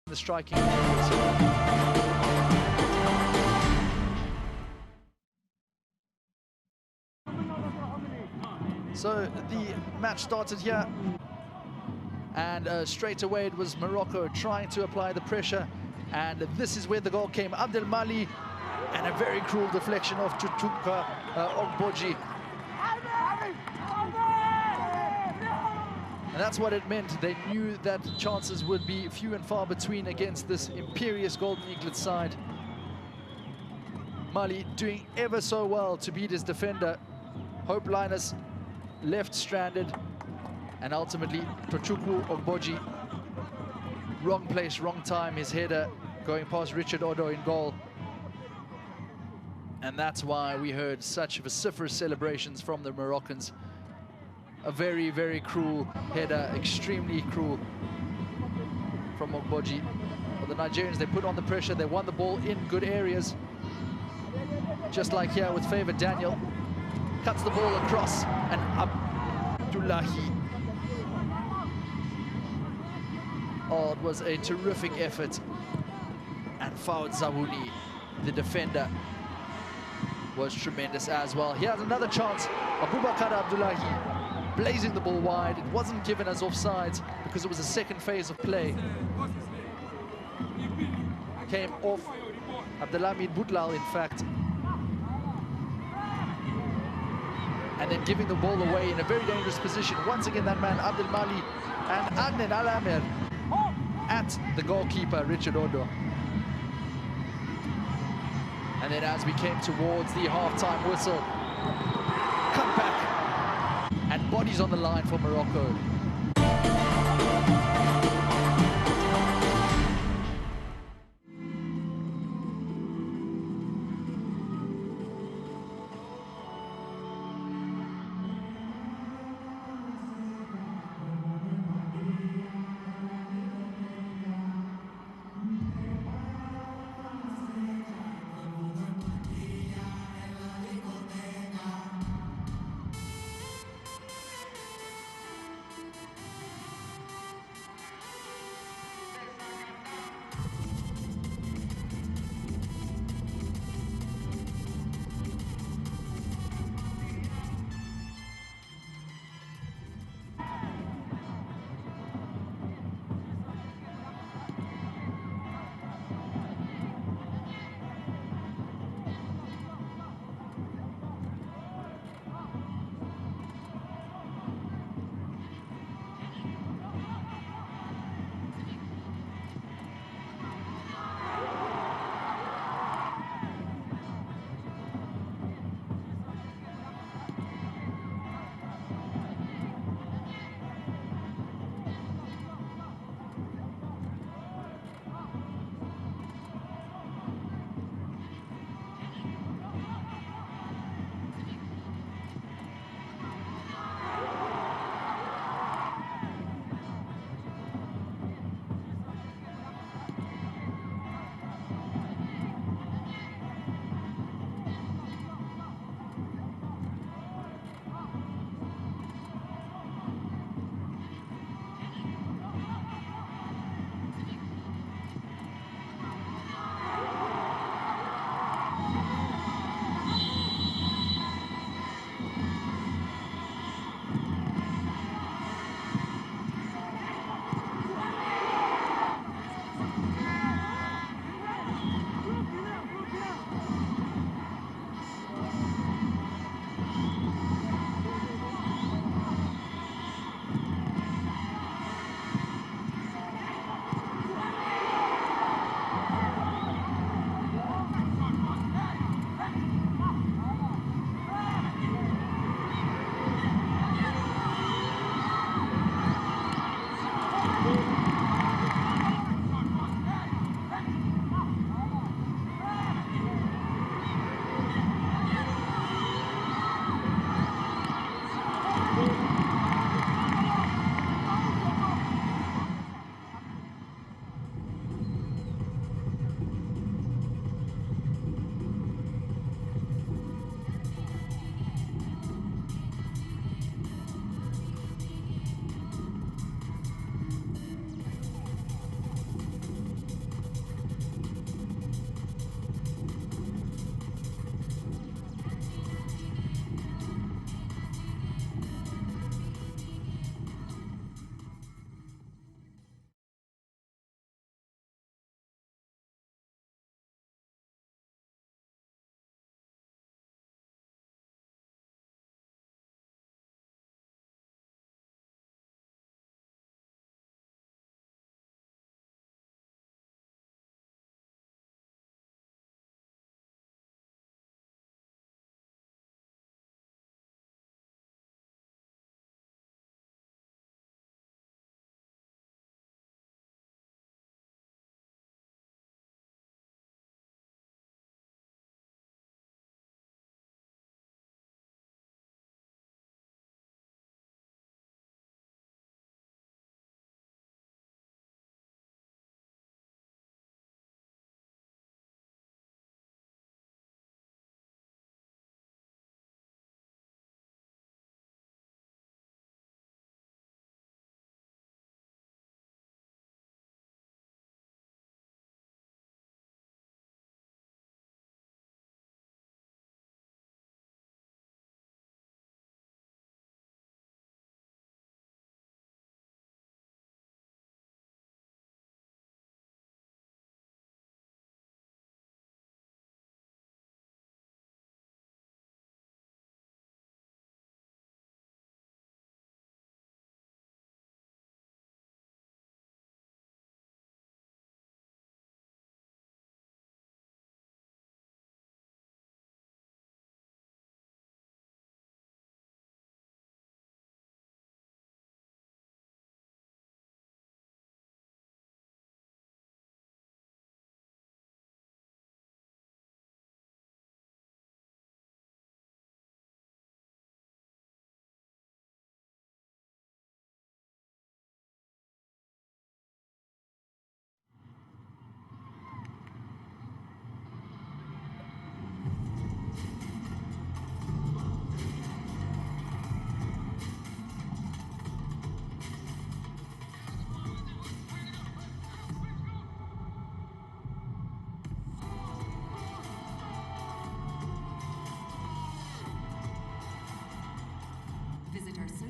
the striking areas. So the match started here, and straight away it was Morocco trying to apply the pressure, and this is where the goal came. Abdel Mali, and a very cruel deflection of Tutuka Ogboji. And that's what it meant. They knew that chances would be few and far between against this imperious Golden Eaglet side. Mali doing ever so well to beat his defender. Hope Linus left stranded, and ultimately Tochukwu Ogboji, wrong place, wrong time, his header going past Richard Odo in goal. And that's why we heard such vociferous celebrations from the Moroccans. A very, very cruel header, extremely cruel from Ogboji. But the Nigerians, they put on the pressure, they won the ball in good areas. Just like here with Favor Daniel. Cuts the ball across, and Abdullahi. Oh, it was a terrific effort. And Fawad Zawuni, the defender, was tremendous as well. Here's another chance. Abubakar Abdullahi blazing the ball wide. It wasn't given as offsides because it was a second phase of play. Came off Abdelhamid Boudlal, in fact. And then giving the ball away in a very dangerous position. Once again, that man, Abdel Mali, and Adnan Alamer at the goalkeeper, Richard Odo. And then as we came towards the half-time whistle, cut back, and bodies on the line for Morocco.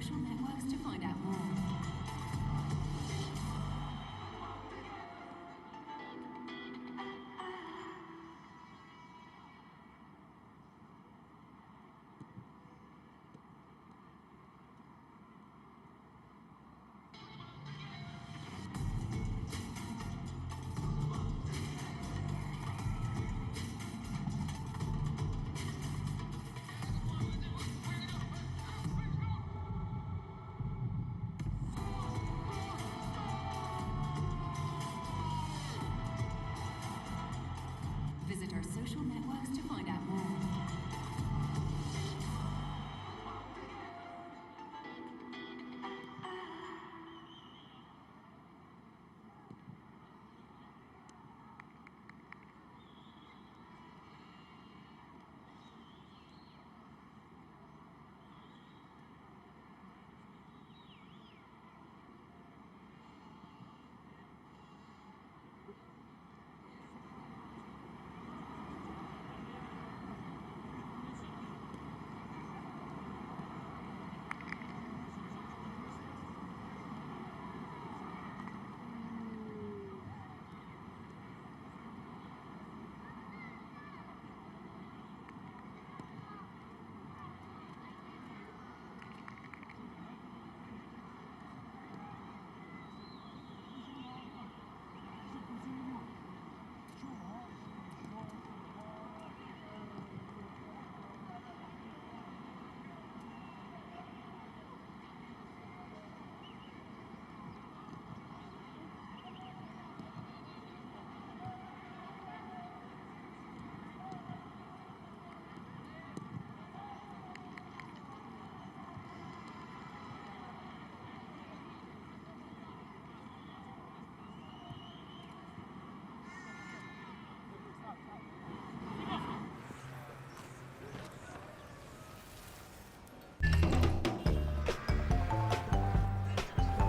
social networks to find out more. Visit our social networks to find out more.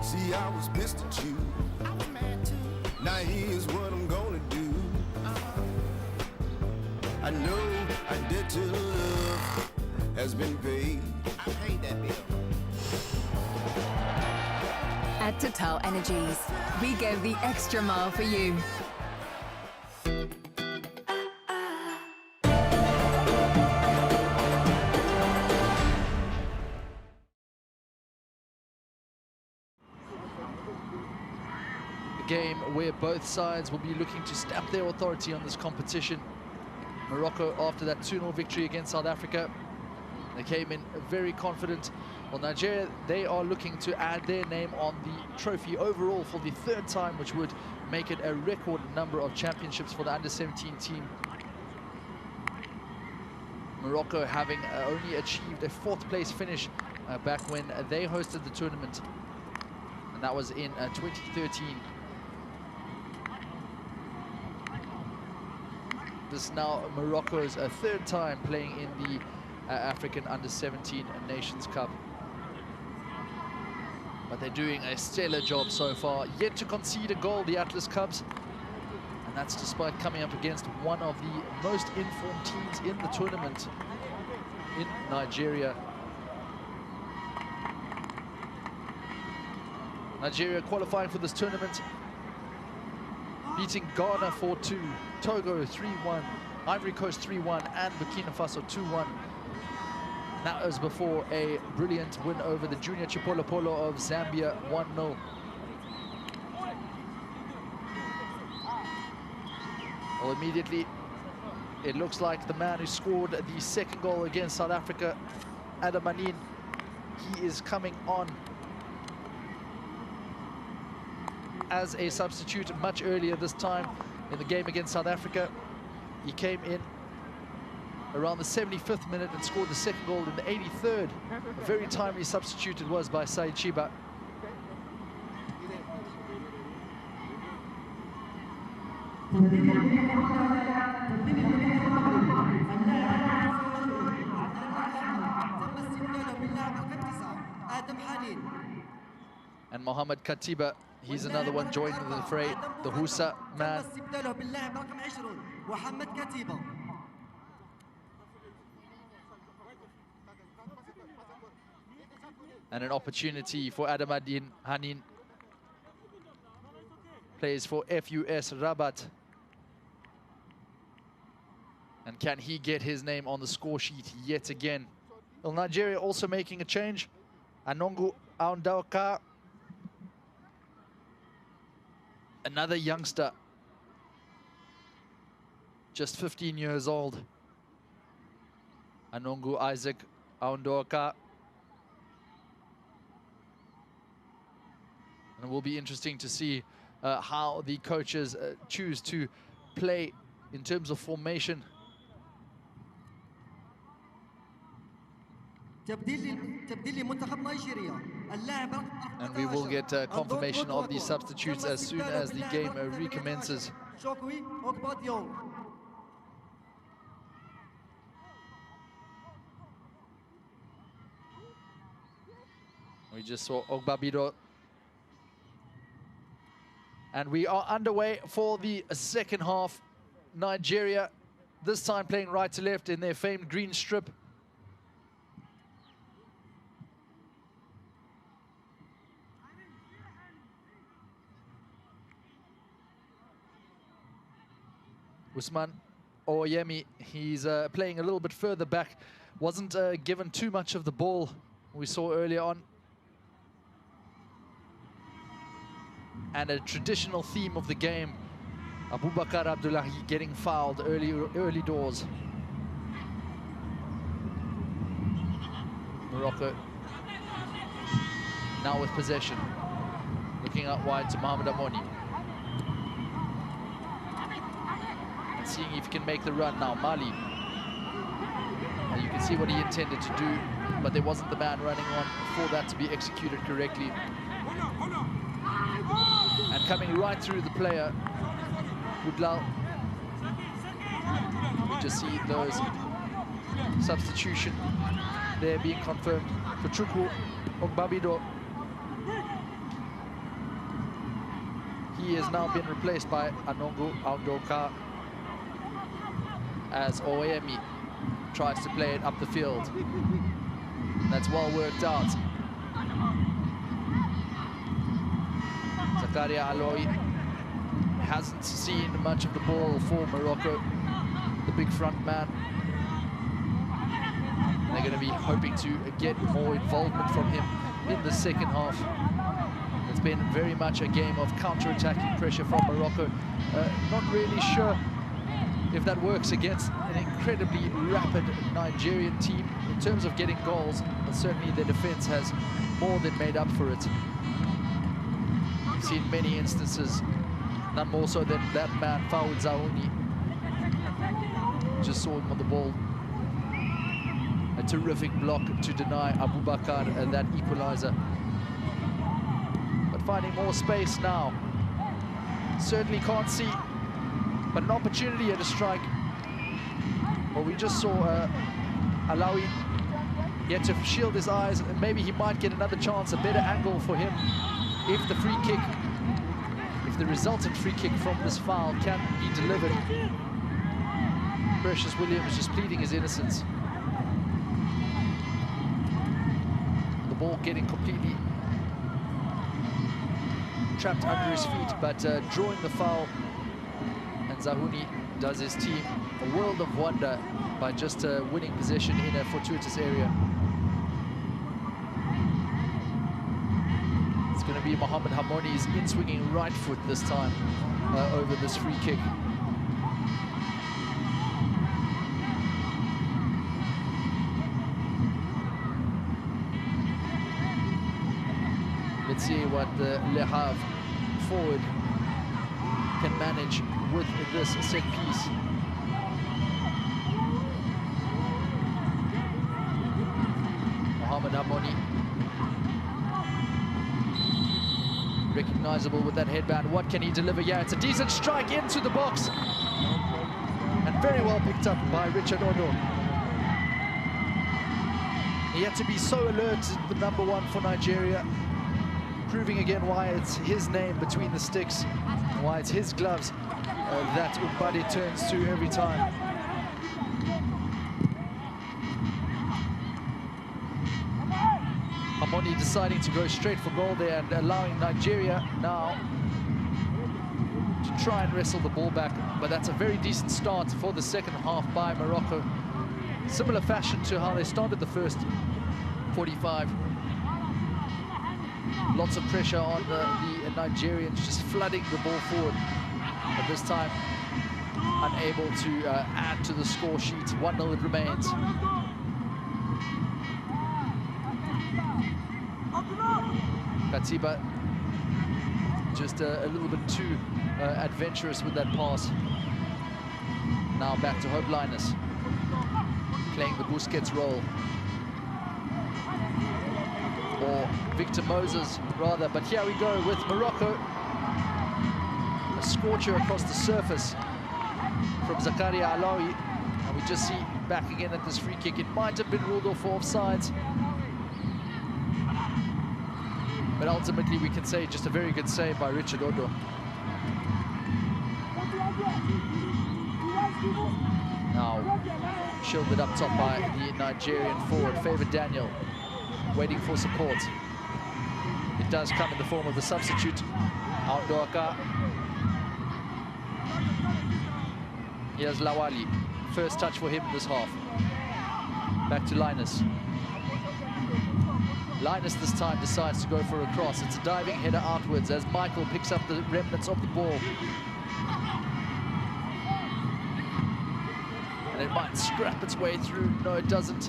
See, I was pissed at you. I was mad too. Now here's what I'm gonna do. I know I did to love has been paid. I paid that bill. At TotalEnergies, we go the extra mile for you. Game where both sides will be looking to stamp their authority on this competition. Morocco, after that 2-0 victory against South Africa, they came in very confident. Well, Nigeria, they are looking to add their name on the trophy overall for the 3rd time, which would make it a record number of championships for the under-17 team. Morocco having only achieved a 4th place finish back when they hosted the tournament, and that was in 2013. This is now Morocco's 3rd time playing in the African Under-17 Nations Cup. But they're doing a stellar job so far. Yet to concede a goal, the Atlas Cubs. And that's despite coming up against one of the most informed teams in the tournament in Nigeria. Nigeria qualifying for this tournament, beating Ghana 4-2, Togo 3-1, Ivory Coast 3-1, and Burkina Faso 2-1. That was before a brilliant win over the Junior Chipolopolo of Zambia 1-0. Well, immediately, it looks like the man who scored the 2nd goal against South Africa, Adam Manin, he is coming on as a substitute much earlier this time in the game against South Africa. He came in around the 75th minute and scored the 2nd goal in the 83rd. A very timely substitute it was by Said Chiba. And Mohamed Katiba, he's another one joining the fray, the Husa man. And an opportunity for Adamadin Hanin. Plays for FUS Rabat. And can he get his name on the score sheet yet again? Well, Nigeria also making a change. Anongu Aundaoka. Another youngster. Just 15 years old. Anongu Isaac Aundaoka. And it will be interesting to see how the coaches choose to play in terms of formation. And we will get confirmation of the substitutes as soon as the game recommences. We just saw Ogbabido. And we are underway for the second half. Nigeria, this time playing right to left in their famed green strip. Usman Oyemi, he's playing a little bit further back. Wasn't given too much of the ball we saw earlier on. And a traditional theme of the game, Abubakar Abdullahi getting fouled early doors. Morocco now with possession. Looking out wide to Mohamed Amoni. And seeing if he can make the run now. Mali. You can see what he intended to do, but there wasn't the man running on for that to be executed correctly. And coming right through the player, Budlal. You just see those substitution there being confirmed for Chukwu Ogbabido. He has now been replaced by Anongu Aundaoka as Oyemi tries to play it up the field. That's well worked out. Zakaria Aloy hasn't seen much of the ball for Morocco, the big front man. And they're going to be hoping to get more involvement from him in the second half. It's been very much a game of counter-attacking pressure from Morocco. Not really sure if that works against an incredibly rapid Nigerian team in terms of getting goals, but certainly their defense has more than made up for it. We've seen many instances, none more so than that man, Fawad Zahouni. Just saw him on the ball. A terrific block to deny Abubakar that equalizer. But finding more space now. Certainly can't see, but an opportunity at a strike. Well, we just saw Alawi. He had to shield his eyes, and maybe he might get another chance, a better angle for him. If the free kick, if the resultant free kick from this foul can be delivered. Precious Williams just pleading his innocence. The ball getting completely trapped under his feet, but drawing the foul. And Zahouni does his team a world of wonder by just winning possession in a fortuitous area. It's going to be Mohamed Hamoni's in-swinging right foot this time over this free kick. Let's see what the Le Havre forward can manage with this set piece. Mohamed Hamoni. Recognizable with that headband. What can he deliver? Yeah, it's a decent strike into the box. And very well picked up by Richard Odo. He had to be so alert, the number one for Nigeria. Proving again why it's his name between the sticks, why it's his gloves that Umbadi turns to every time. Amoni deciding to go straight for goal there and allowing Nigeria now to try and wrestle the ball back. But that's a very decent start for the second half by Morocco. Similar fashion to how they started the first 45. Lots of pressure on the Nigerians, just flooding the ball forward. But this time, unable to add to the score sheet. 1-0 it remains. Katiba just a little bit too adventurous with that pass. Now back to Hope Linus, playing the Busquets role. Or Victor Moses, rather. But here we go with Morocco. A scorcher across the surface from Zakaria Alawi. And we just see back again at this free kick. It might have been ruled off for offsides. But ultimately, we can say just a very good save by Richard Odo. Now, shielded up top by the Nigerian forward, Favor Daniel, waiting for support. It does come in the form of the substitute, Aundoaka. Here's Lawali, first touch for him this half. Back to Linus. Linus this time decides to go for a cross. It's a diving header outwards as Michael picks up the remnants of the ball. And it might scrap its way through. No, it doesn't.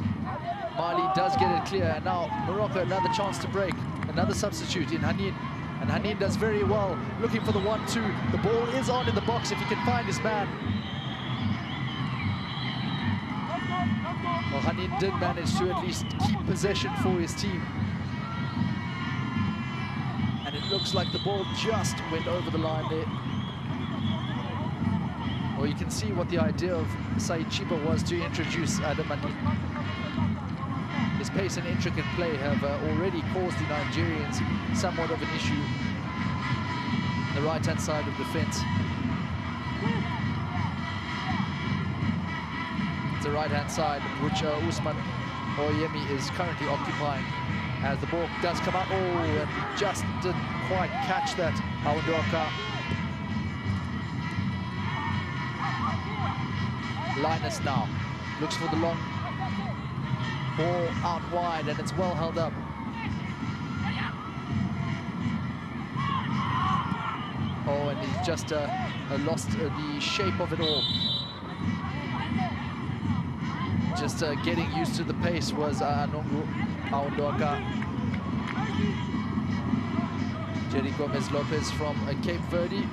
Mali does get it clear. And now Morocco, another chance to break. Another substitute in Hanin. And Hanin does very well, looking for the 1-2. The ball is on in the box if he can find his man. Well, Hanin did manage to at least keep possession for his team. And it looks like the ball just went over the line there. Well, you can see what the idea of Said Chiba was to introduce Adam Hanin. His pace and intricate play have already caused the Nigerians somewhat of an issue on the right-hand side of the fence. The right-hand side, which Usman Oyemi is currently occupying, as the ball does come out. Oh, and he just didn't quite catch that. Aundoaka. Linus now looks for the long ball out wide, and it's well held up. Oh, and he's just lost the shape of it all. Just getting used to the pace was Aundoaka. Jerry Gomez Lopez from Cape Verde,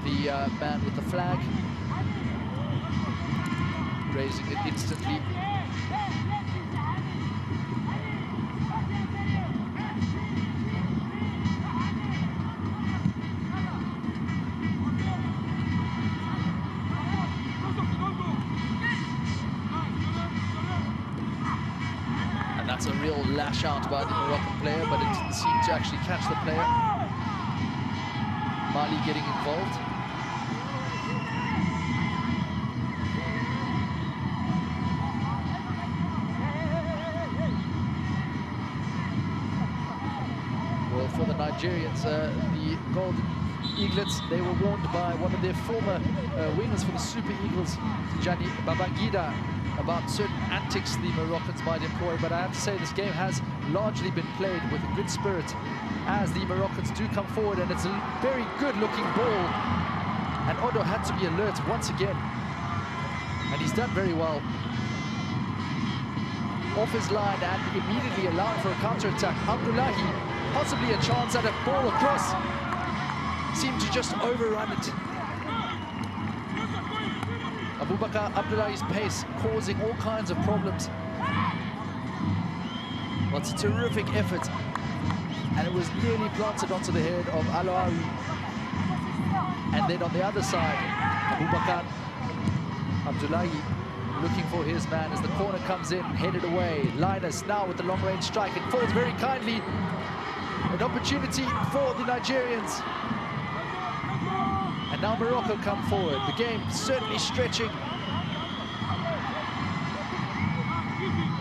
the man with the flag, raising it instantly. That's a real lash out by the Moroccan player, but it didn't seem to actually catch the player. Mali getting involved. Well, for the Nigerians, the Golden Eaglets, they were warned by one of their former wingers for the Super Eagles, Tijani Babangida, about certain antics the Moroccans might employ. But I have to say, this game has largely been played with a good spirit as the Moroccans do come forward, and it's a very good-looking ball. And Odo had to be alert once again, and he's done very well. Off his line and immediately allowing for a counter-attack. Abdullahi, possibly a chance at a ball across, seemed to just overrun it. Abubakar Abdullahi's pace causing all kinds of problems. Well, it's a terrific effort, and it was nearly planted onto the head of Alawi. And then on the other side, Abubakar Abdullahi looking for his man as the corner comes in, headed away. Linus now with the long-range strike. It falls very kindly. An opportunity for the Nigerians. And now Morocco come forward. The game certainly stretching.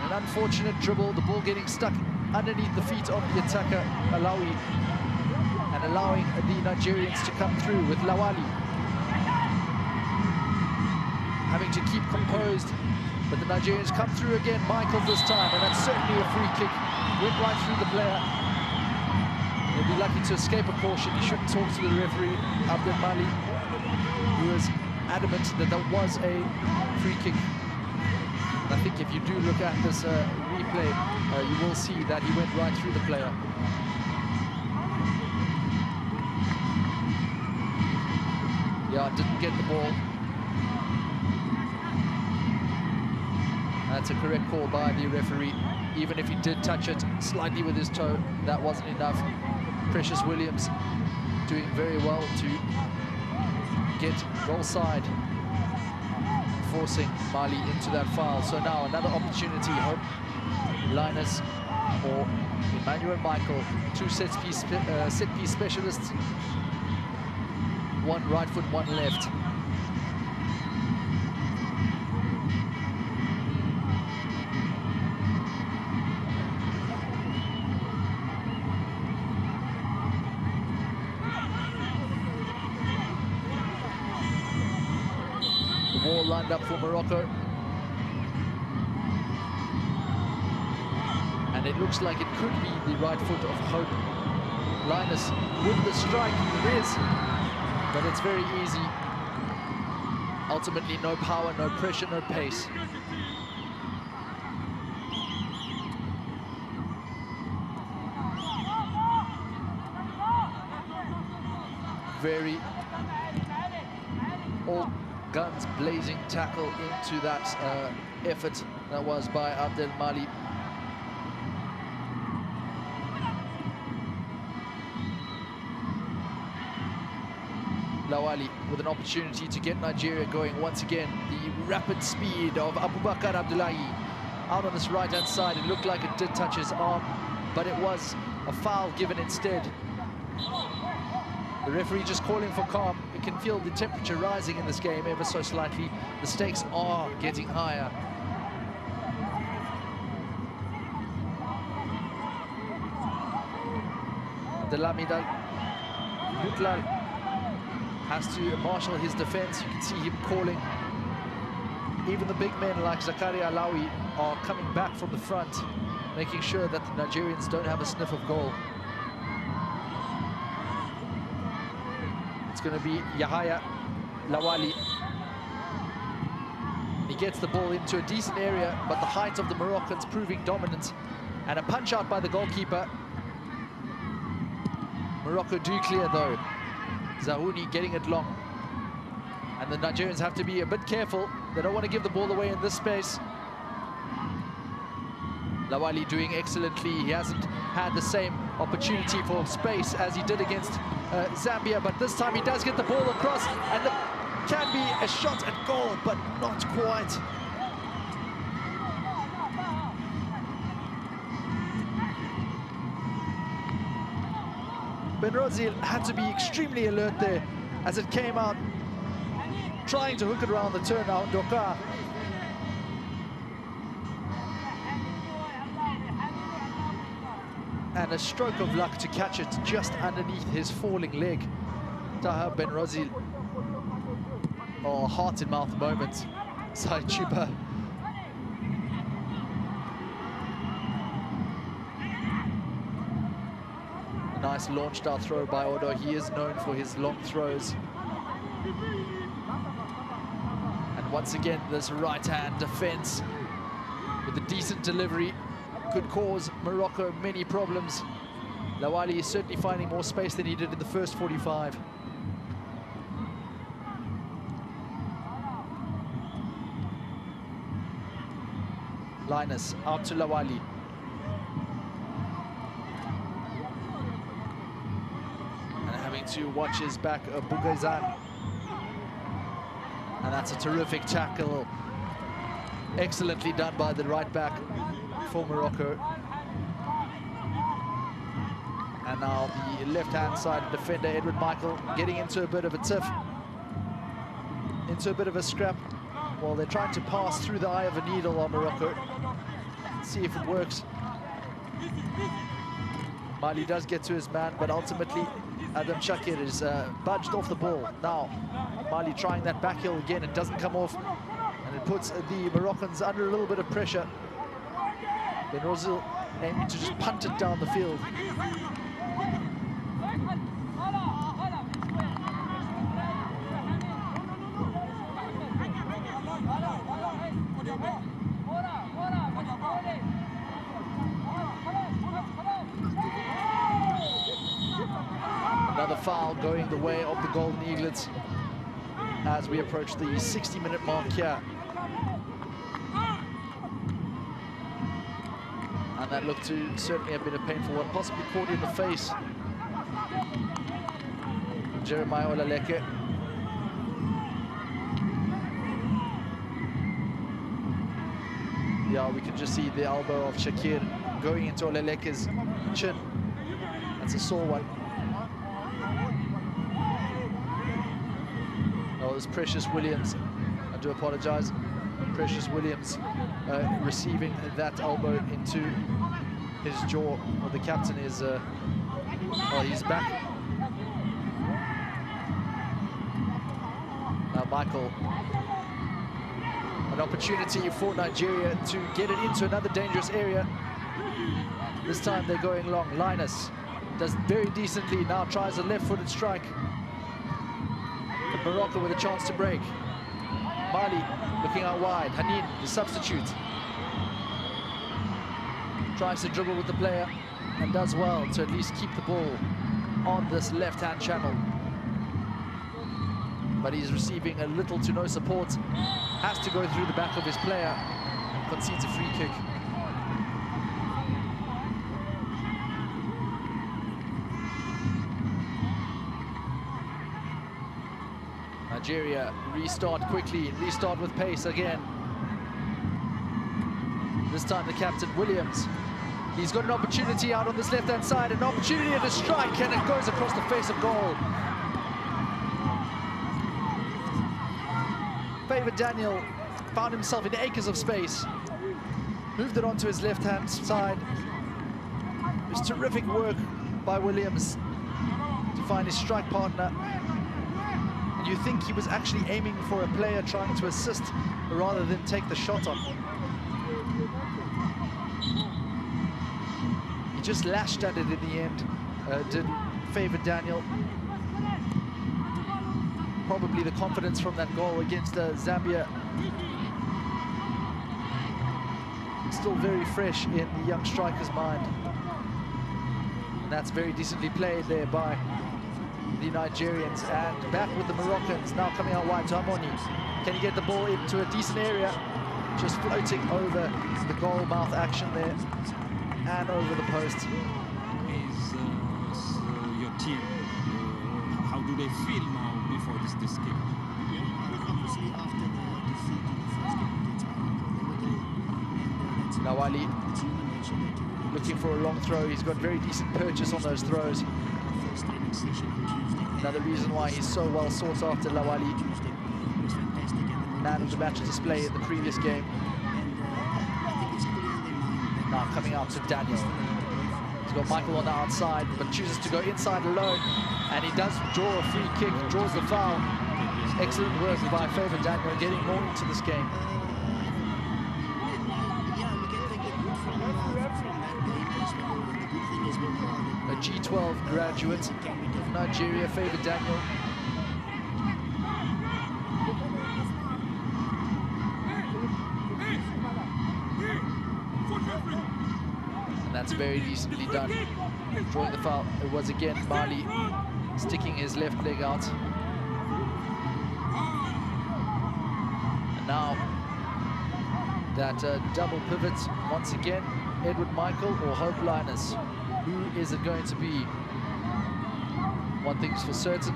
An unfortunate dribble, the ball getting stuck underneath the feet of the attacker, Alawi, and allowing the Nigerians to come through with Lawali having to keep composed, but the Nigerians come through again. Michael this time, and that's certainly a free kick. Went right through the player. They'll be lucky to escape a caution. He shouldn't talk to the referee, Abdel Mali, who was adamant that that was a free kick. And I think if you do look at this replay, you will see that he went right through the player. Yeah, didn't get the ball. That's a correct call by the referee. Even if he did touch it slightly with his toe, that wasn't enough. Precious Williams doing very well to get goal side, forcing Mali into that foul. So now another opportunity. Hope Linus or Emmanuel Michael, two set piece specialists, one right foot, one left. Ball lined up for Morocco, and it looks like it could be the right foot of Hope Linus with the strike. It is, but it's very easy. Ultimately, no power, no pressure, no pace. Very all guns blazing tackle into that effort that was by Abdel Mali. Lawali with an opportunity to get Nigeria going once again. The rapid speed of Abubakar Abdullahi out on this right-hand side. It looked like it did touch his arm, but it was a foul given instead. The referee just calling for calm. You can feel the temperature rising in this game ever so slightly. The stakes are getting higher. Delamidal Butlal has to marshal his defense. You can see him calling. Even the big men like Zakaria Alawi are coming back from the front, making sure that the Nigerians don't have a sniff of goal. It's going to be Yahaya Lawali. He gets the ball into a decent area, but the height of the Moroccans proving dominant. And a punch out by the goalkeeper. Morocco do clear though. Zahouni getting it long. And the Nigerians have to be a bit careful. They don't want to give the ball away in this space. Lawali doing excellently. He hasn't had the same opportunity for space as he did against Zambia, but this time he does get the ball across, and it can be a shot at goal, but not quite. Benrozil had to be extremely alert there as it came out, trying to hook it around the turn now. Ndoka. And a stroke of luck to catch it just underneath his falling leg. Taha Benrozil. Oh, heart-in-mouth moment. Side Chuba. A nice launched out throw by Odo. He is known for his long throws. And once again, this right-hand defense with a decent delivery could cause Morocco many problems. Lawali is certainly finding more space than he did in the first 45. Linus out to Lawali. And having to watch his back, Bougazan. And that's a terrific tackle. Excellently done by the right back for Morocco. And now the left-hand side defender, Edward Michael, getting into a bit of a tiff, into a bit of a scrap. Well, they're trying to pass through the eye of a needle on Morocco. See if it works. Mali does get to his man, but ultimately Adam Shakir is budged off the ball. Now, Mali trying that back heel again. It doesn't come off, and it puts the Moroccans under a little bit of pressure. Ben Rozil aiming to just punt it down the field. Another foul going the way of the Golden Eaglets as we approach the 60-minute mark here. And that looked to certainly have been a painful one, possibly caught in the face. Jeremiah Olaleke. Yeah, we can just see the elbow of Shakir going into Olaleke's chin. That's a sore one. Oh, there's Precious Williams. I do apologize. Precious Williams receiving that elbow into his jaw. Well, the captain is, oh, he's back. Now Michael, an opportunity for Nigeria to get it into another dangerous area. This time they're going long. Linus does very decently, now tries a left-footed strike. But Morocco with a chance to break. Mali looking out wide. Hanin, the substitute, tries to dribble with the player and does well to at least keep the ball on this left-hand channel. But he's receiving a little to no support. Has to go through the back of his player and concedes a free kick. Nigeria restart quickly, restart with pace again. This time the captain, Williams. He's got an opportunity out on this left-hand side, an opportunity to strike, and it goes across the face of goal. Favor Daniel found himself in acres of space, moved it onto his left-hand side. It was terrific work by Williams to find his strike partner. And you think he was actually aiming for a player trying to assist rather than take the shot on. He just lashed at it in the end, did Favor Daniel. Probably the confidence from that goal against Zambia still very fresh in the young striker's mind. And that's very decently played there by the Nigerians. And back with the Moroccans, now coming out wide to Amoni. Can he get the ball into a decent area? Just floating over the goal mouth action there and over the post. Is your team, how do they feel now before this game? Obviously after the defeat in the first game against Morocco, Now Ali looking for a long throw. He's got very decent purchase on those throws. Another reason why he's so well sought after, Lawali. Man of the match display in the previous game. Now coming out to Daniel. He's got Michael on the outside, but chooses to go inside alone. And he does draw a free kick, draws the foul. Excellent work by Favor Daniel, getting more into this game. A G12 graduate of Nigeria, Favor Daniel. And that's very decently done. Drawing the foul. It was again Mali sticking his left leg out. And now that double pivot once again, Edward Michael or Hope Linus. Who is it going to be? One thing's for certain,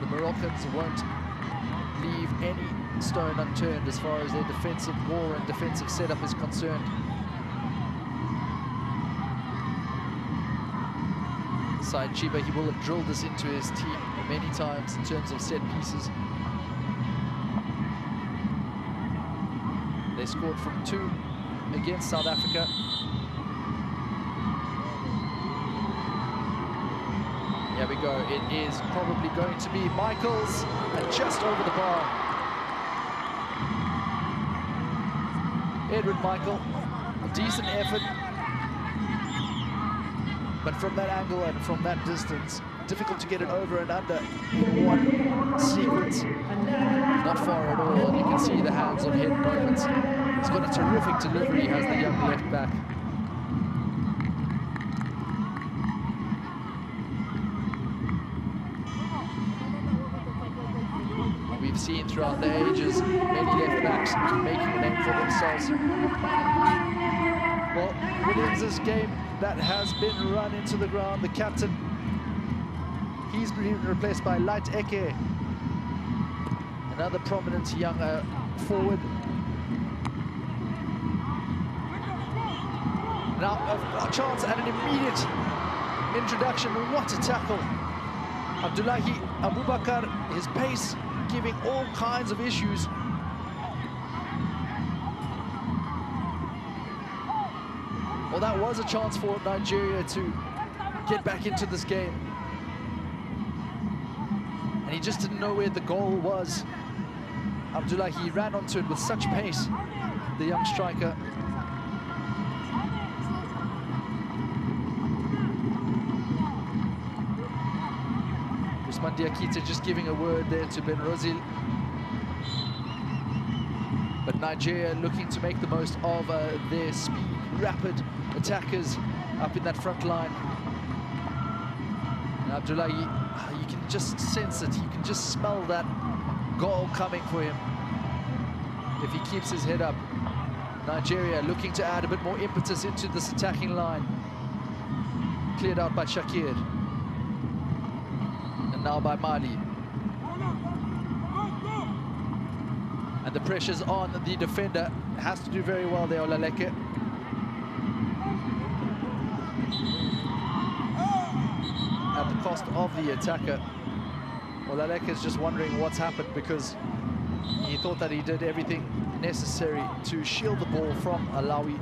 the Moroccans won't leave any stone unturned as far as their defensive wall and defensive setup is concerned. Said Chiba, he will have drilled this into his team many times in terms of set pieces. They scored from 2 against South Africa. Here we go. It is probably going to be Michaels, and just over the bar. Edward Michael, a decent effort. But from that angle and from that distance, difficult to get it over and under in one sequence. Not far at all, and you can see the hands on head movements. He's got a terrific delivery, has the young left back. We've seen throughout the ages many left backs making a name for themselves. Well, Williams' game that has been run into the ground. The captain, he's been replaced by Light Eke, another prominent young forward. Now a chance and an immediate introduction. What a tackle! Abdullahi Abubakar, his pace giving all kinds of issues. Well, that was a chance for Nigeria to get back into this game. And he just didn't know where the goal was. Abdullahi ran onto it with such pace, the young striker. Usman Diakite just giving a word there to Ben Rozil. But Nigeria looking to make the most of their speed, rapid attackers up in that front line. And Abdullahi, you can just sense it, you can just smell that goal coming for him if he keeps his head up. Nigeria looking to add a bit more impetus into this attacking line. Cleared out by Shakir. And now by Mali. And the pressure's on the defender. Has to do very well there, Olaleke. At the cost of the attacker. Olaleke is just wondering what's happened, because he thought that he did everything necessary to shield the ball from Alawi,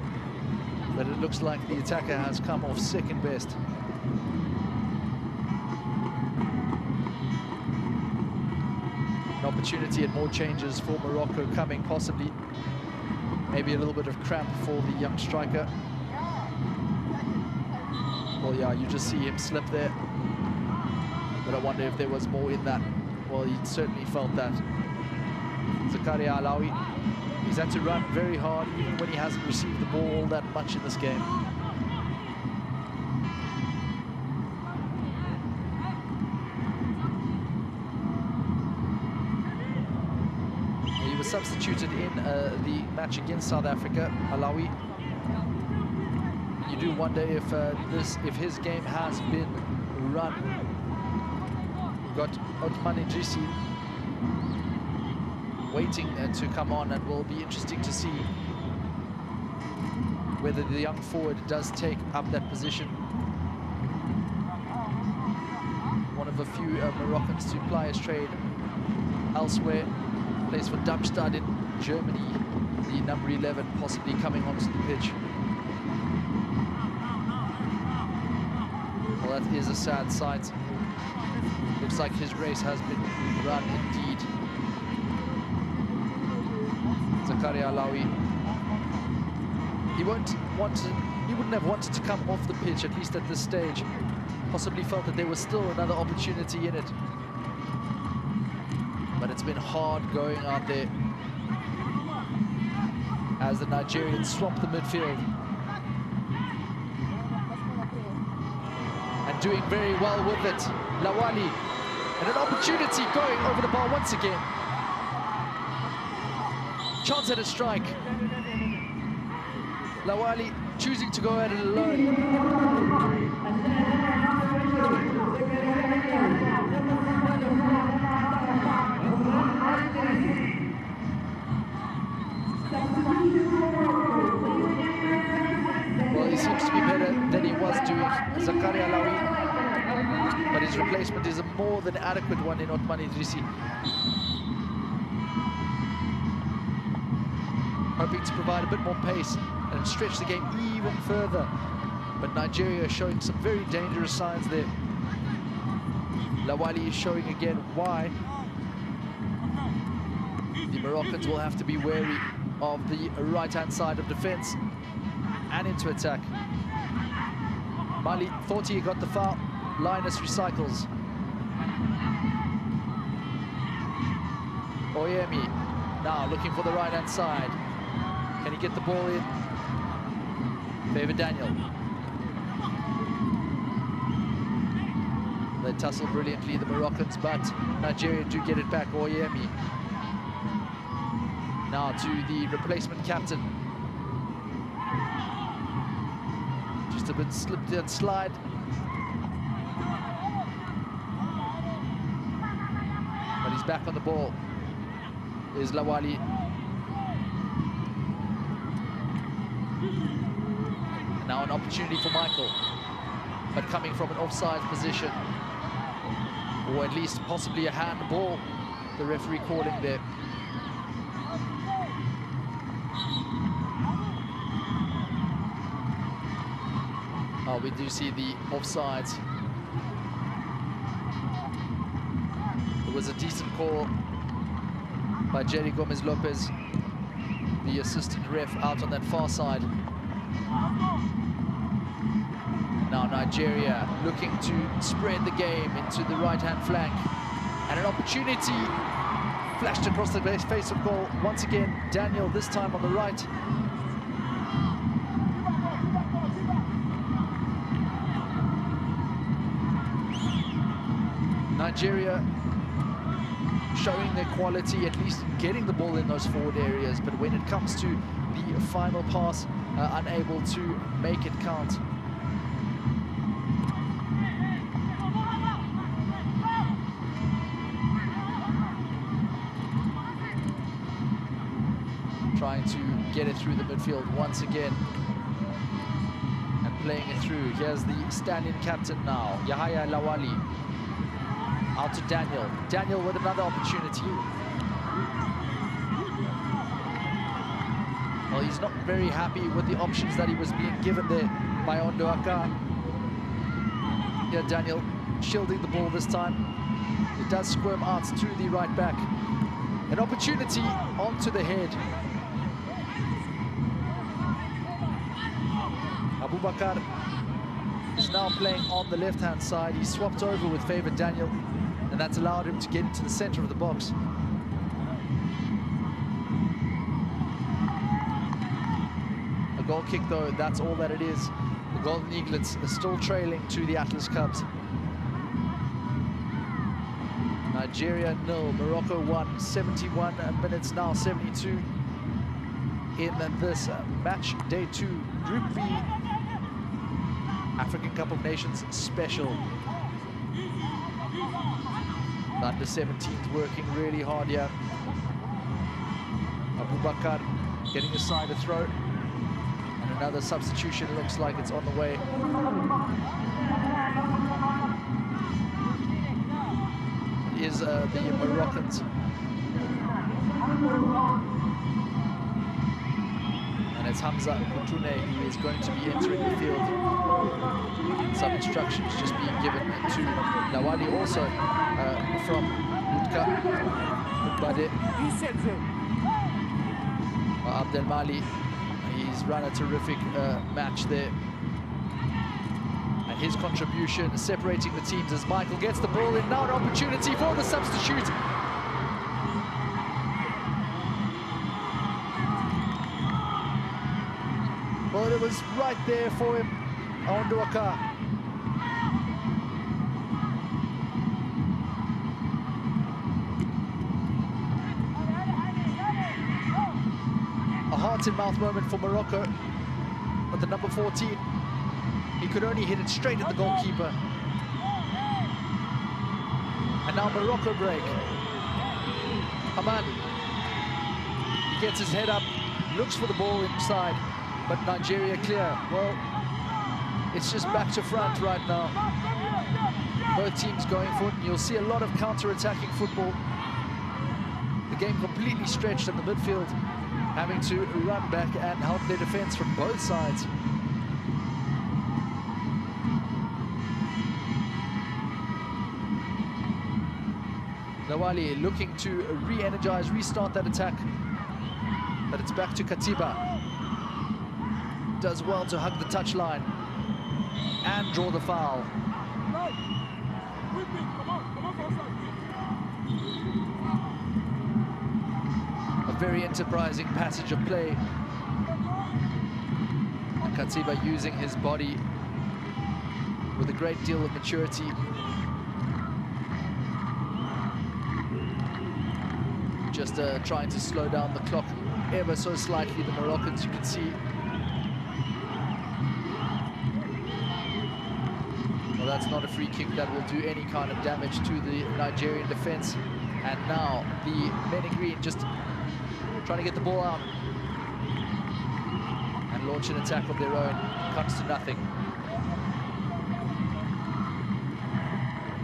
but it looks like the attacker has come off second best. An opportunity and more changes for Morocco coming, possibly. Maybe a little bit of cramp for the young striker. Well, yeah, you just see him slip there. But I wonder if there was more in that. Well, he certainly felt that. Zakaria Alawi, he's had to run very hard even when he hasn't received the ball all that much in this game. He was substituted in the match against South Africa, Alawi. You do wonder if his game has been run. We've got Othman Idrissi waiting to come on, and will be interesting to see whether the young forward does take up that position. One of a few Moroccans to ply his trade elsewhere. Plays for Darmstadt in Germany, the number 11 possibly coming onto the pitch. Well, that is a sad sight. Looks like his race has been run indeed. Zakaria Alawi. He wouldn't have wanted to come off the pitch, at least at this stage. Possibly felt that there was still another opportunity in it. But it's been hard going out there as the Nigerians swamp the midfield. And doing very well with it. Lawali, and an opportunity going over the bar once again. Chance at a strike. Lawali choosing to go at it alone. Well, he seems to be better than he was doing, Zakaria Alawi. But his replacement is a more than adequate one in Othman Idrissi. Hoping to provide a bit more pace and stretch the game even further. But Nigeria showing some very dangerous signs there. Lawali is showing again why the Moroccans will have to be wary of the right-hand side of defense and into attack. Mali thought he got the foul. Linus recycles. Oyemi now looking for the right-hand side. Can he get the ball in? Favor Daniel. They tussle brilliantly, the Moroccans, but Nigeria do get it back. Oyemi now to the replacement captain. Just a bit slipped and slide. But he's back on the ball. Is Lawali. And now an opportunity for Michael, but coming from an offside position, or at least possibly a handball. The referee calling there. Oh, we do see the offsides. It was a decent call by Jerry Gomez Lopez, the assistant ref, out on that far side. And now Nigeria looking to spread the game into the right-hand flank. And an opportunity flashed across the face of goal. Once again, Daniel, this time on the right. Nigeria showing their quality, at least getting the ball in those forward areas, but when it comes to the final pass, unable to make it count. Trying to get it through the midfield once again and playing it through. Here's the stand-in captain now, Yahaya Lawali. Out to Daniel. Daniel with another opportunity. Well, he's not very happy with the options that he was being given there by Ondoaka. Here, Daniel shielding the ball this time. It does squirm out to the right back. An opportunity onto the head. Abubakar is now playing on the left-hand side. He swapped over with Favor Daniel, and that's allowed him to get into the center of the box. A goal kick, though, that's all that it is. The Golden Eaglets are still trailing to the Atlas Cubs. Nigeria 0, Morocco 1, 71 minutes now, 72 in this match day 2, Group B, African Cup of Nations special. Under 17s working really hard here. Abubakar getting aside a throw. And another substitution looks like it's on the way. It is the Moroccans. And it's Hamza Kutune who is going to be entering the field. Some instructions just being given to Lawali also from Utka Bade. Abdel Mali, he's run a terrific match there. And his contribution separating the teams as Michael gets the ball in. Now an opportunity for the substitute. Well, it was right there for him, Ondoaka. A heart-in-mouth moment for Morocco, but the number 14, he could only hit it straight at the goalkeeper. And now Morocco break. Haman, he gets his head up, looks for the ball inside, but Nigeria clear. Well, it's just back to front right now. Both teams going for it, and you'll see a lot of counter-attacking football. The game completely stretched in the midfield, having to run back and help their defense from both sides. Lawali looking to re-energize, restart that attack. But it's back to Katiba. Does well to hug the touchline and draw the foul. A very enterprising passage of play. And Katiba using his body with a great deal of maturity. Just trying to slow down the clock ever so slightly, the Moroccans, you can see. Well, that's not a free kick that will do any kind of damage to the Nigerian defense. And now the men in green just trying to get the ball out and launch an attack of their own. Comes to nothing.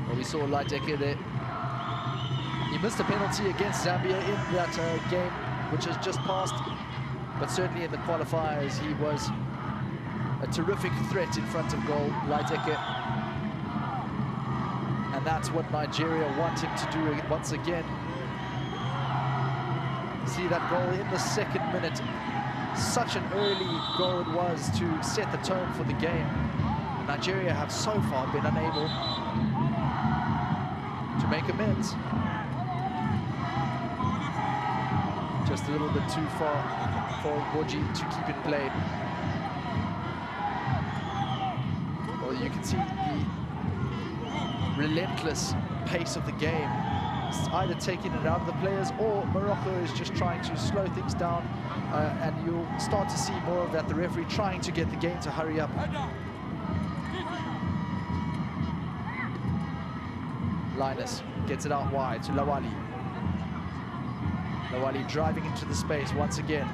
Well, we saw Laiteke there. He missed a penalty against Zambia in that game, which has just passed. But certainly in the qualifiers, he was a terrific threat in front of goal, Laiteke. And that's what Nigeria want him to do once again. See that goal in the second minute. Such an early goal it was to set the tone for the game. Nigeria have so far been unable to make amends. Just a little bit too far for Boji to keep in play. Well, you can see the relentless pace of the game. It's either taking it out of the players, or Morocco is just trying to slow things down, and you'll start to see more of that. The referee trying to get the game to hurry up. Linus gets it out wide to Lawali. Lawali driving into the space once again,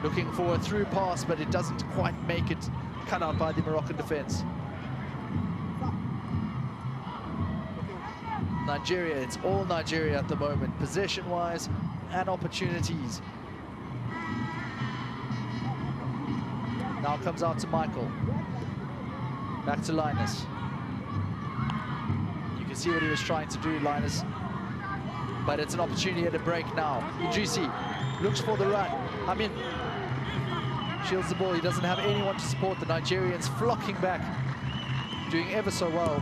looking for a through pass, but it doesn't quite make it, cut out by the Moroccan defense. Nigeria, it's all Nigeria at the moment, possession-wise and opportunities. Now comes out to Michael. Back to Linus. You can see what he was trying to do, Linus. But it's an opportunity at a break now. Idrissi looks for the run. Amin shields the ball. He doesn't have anyone to support. The Nigerians flocking back, doing ever so well.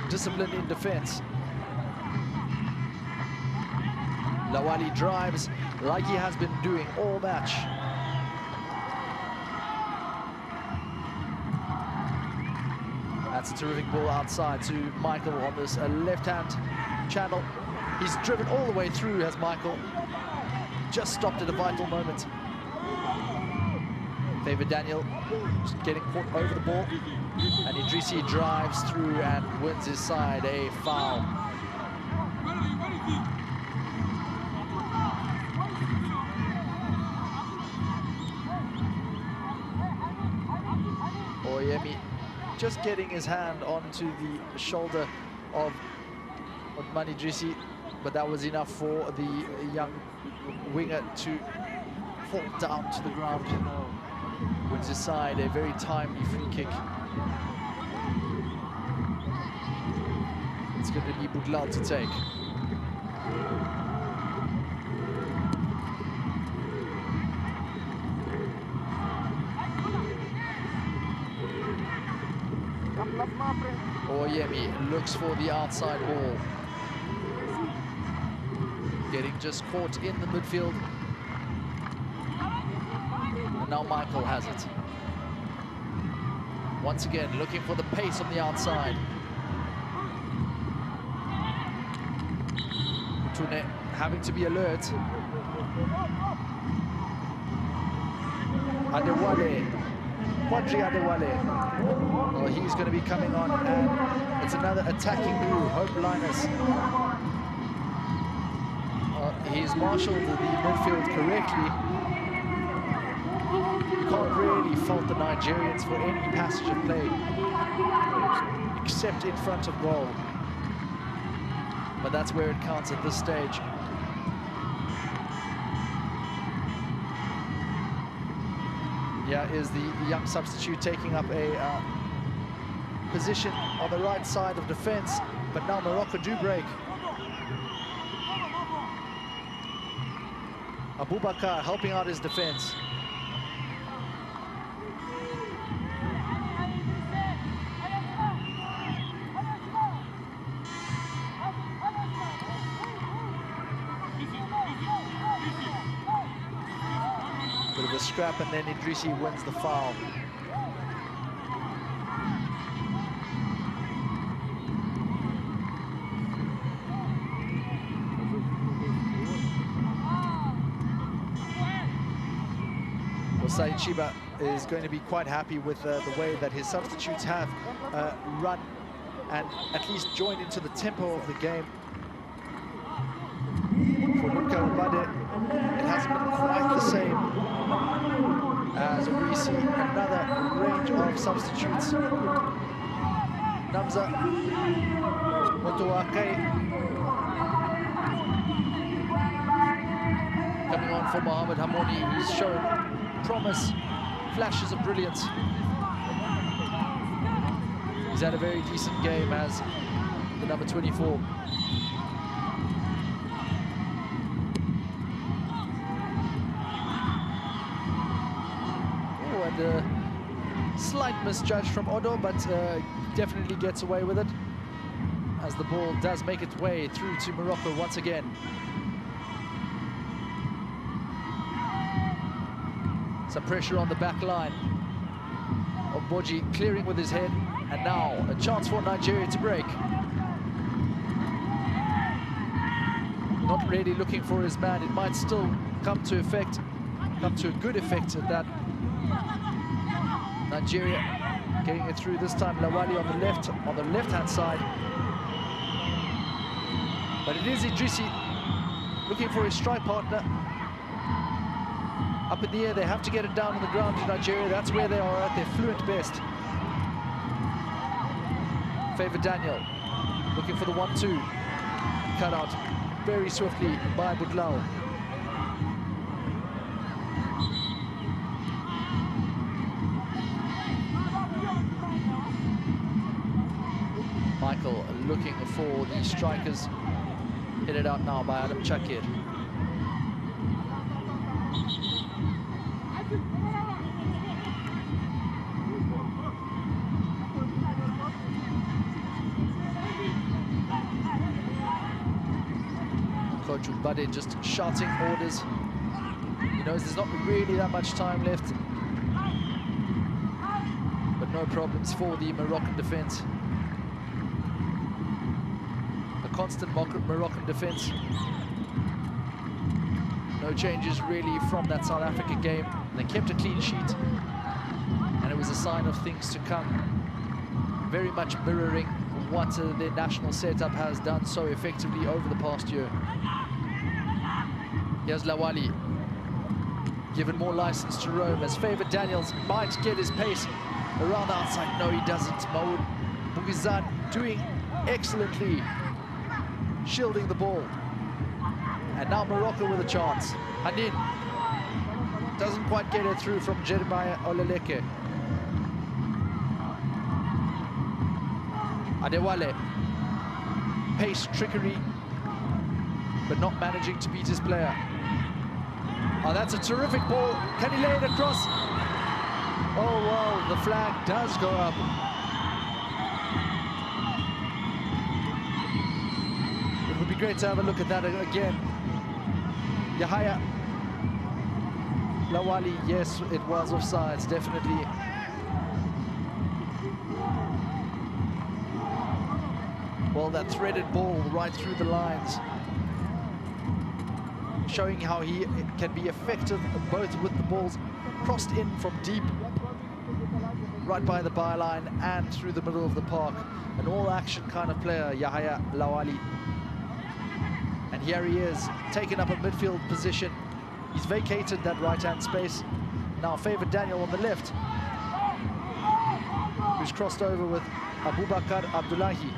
Disciplined in defense. Lawali drives like he has been doing all match. That's a terrific ball outside to Michael on this left-hand channel. He's driven all the way through, has Michael. Just stopped at a vital moment. Favor Daniel just getting caught over the ball. And Idrissi drives through and wins his side a foul. Oyemi just getting his hand onto the shoulder of Othman Idrissi, but that was enough for the young winger to fall down to the ground. Wins his side a very timely free kick. It's going to be Buglal to take. Oyemi looks for the outside ball. Getting just caught in the midfield. And now Michael has it. Once again, looking for the pace on the outside. Tune having to be alert. Adewale. Quadri Adewale. Well, he's going to be coming on, and it's another attacking move. Hope Linus. He's marshaled the midfield correctly. You can't really fault the Nigerians for any passage of play, except in front of goal. But that's where it counts at this stage. Yeah, is the young substitute taking up a position on the right side of defense, but now Morocco do break. Abubakar helping out his defense. Bit of a scrap, and then Idrissi wins the foul. Well, Said Shiba is going to be quite happy with the way that his substitutes have run and at least joined into the tempo of the game. For Luka Mbade, it hasn't been quite the same as we see another range of substitutes. Namza Motoake coming on for Mohamed Hamoni, who's shown promise, flashes of brilliance. He's had a very decent game as the number 24. Slight misjudge from Odo, but definitely gets away with it as the ball does make its way through to Morocco once again. Some pressure on the back line. Oboji clearing with his head, and now a chance for Nigeria to break. Not really looking for his man. It might still come to a good effect at that. Nigeria getting it through this time. Lawali on the left-hand side. But it is Idrissi looking for his strike partner. Up in the air, they have to get it down on the ground in Nigeria. That's where they are at their fluent best. Favor Daniel looking for the 1-2. Cut out very swiftly by Budlau. Michael looking for the strikers. Hit it out now by Adam Chakir. Coach Mbade just shouting orders. He knows there's not really that much time left. But no problems for the Moroccan defense. Constant Moroccan defense. No changes really from that South Africa game. They kept a clean sheet, and it was a sign of things to come. Very much mirroring what their national setup has done so effectively over the past year. Here's Lawali, given more license to roam as Favor Daniels might get his pace around the outside. No, he doesn't. Maoud Bougizan doing excellently, shielding the ball. And now Morocco with a chance. Hanin doesn't quite get it through from Jeremiah Oleleke. Adewale, pace, trickery, but not managing to beat his player. Oh, that's a terrific ball. Can he lay it across? Oh, wow, the flag does go up. It would be great to have a look at that again. Yahaya Lawali, yes, it was offsides, definitely. Well, that threaded ball right through the lines, showing how he can be effective both with the balls crossed in from deep, right by the byline, and through the middle of the park. An all-action kind of player, Yahaya Lawali. And here he is, taking up a midfield position. He's vacated that right-hand space. Now Favor Daniel on the left, who's crossed over with Abubakar Abdullahi.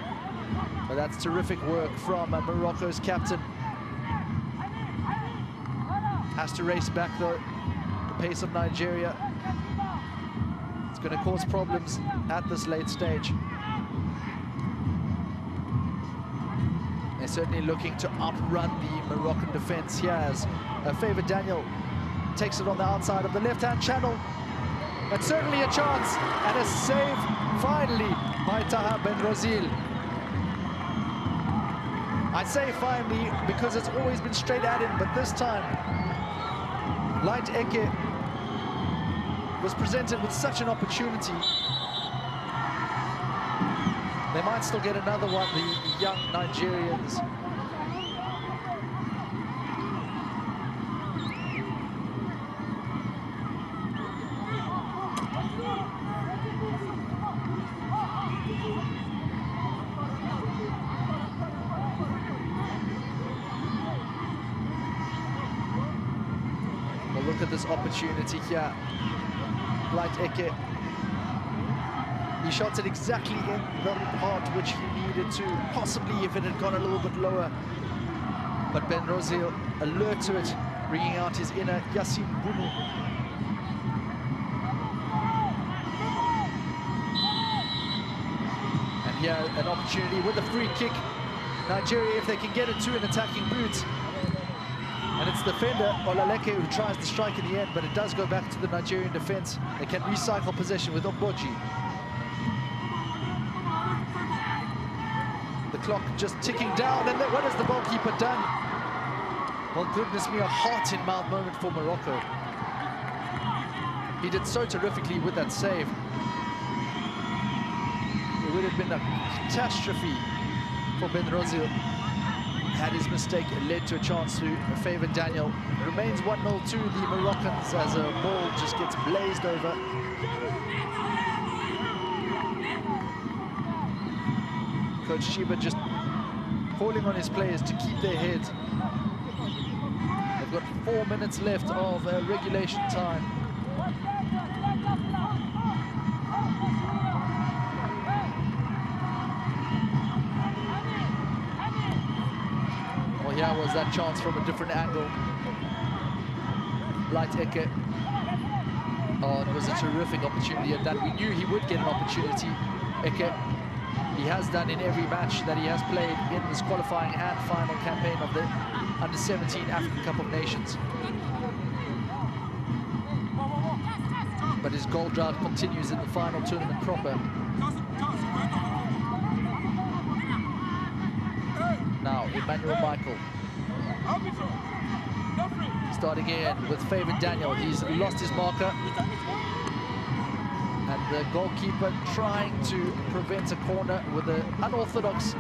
But that's terrific work from Morocco's captain. Has to race back the pace of Nigeria. It's going to cause problems at this late stage. They're certainly looking to outrun the Moroccan defense here as Favour Daniel takes it on the outside of the left-hand channel. That's certainly a chance, and a save finally by Taha Benrozil. I say finally because it's always been straight at him, but this time Light Eke was presented with such an opportunity. They might still get another one, the young Nigerians. Well, look at this opportunity here. Light Eke. He shot it exactly in the part which he needed to, possibly if it had gone a little bit lower. But Benrozil, alert to it, bringing out his inner Yassin Bunu. And here, an opportunity with a free kick. Nigeria, if they can get it to an attacking boot. And it's defender Olaleke who tries to strike in the end, but it does go back to the Nigerian defense. They can recycle possession with Omboji. The clock just ticking down, and then what has the goalkeeper done? Well, goodness me, a heart-in-mouth moment for Morocco. He did so terrifically with that save. It would have been a catastrophe for Benrozil had his mistake led to a chance to favour Daniel. It remains 1-0 to the Moroccans as a ball just gets blazed over. Coach Chiba just calling on his players to keep their heads. They've got 4 minutes left of regulation time. Well, here was that chance from a different angle. Light Eke. Oh, and it was a terrific opportunity at that. We knew he would get an opportunity. Eke. He has done in every match that he has played in this qualifying and final campaign of the Under-17 African Cup of Nations. But his goal drought continues in the final tournament proper. Now, Emmanuel Michael. Starting again with Favour Daniel. He's lost his marker. And the goalkeeper trying to prevent a corner with an unorthodox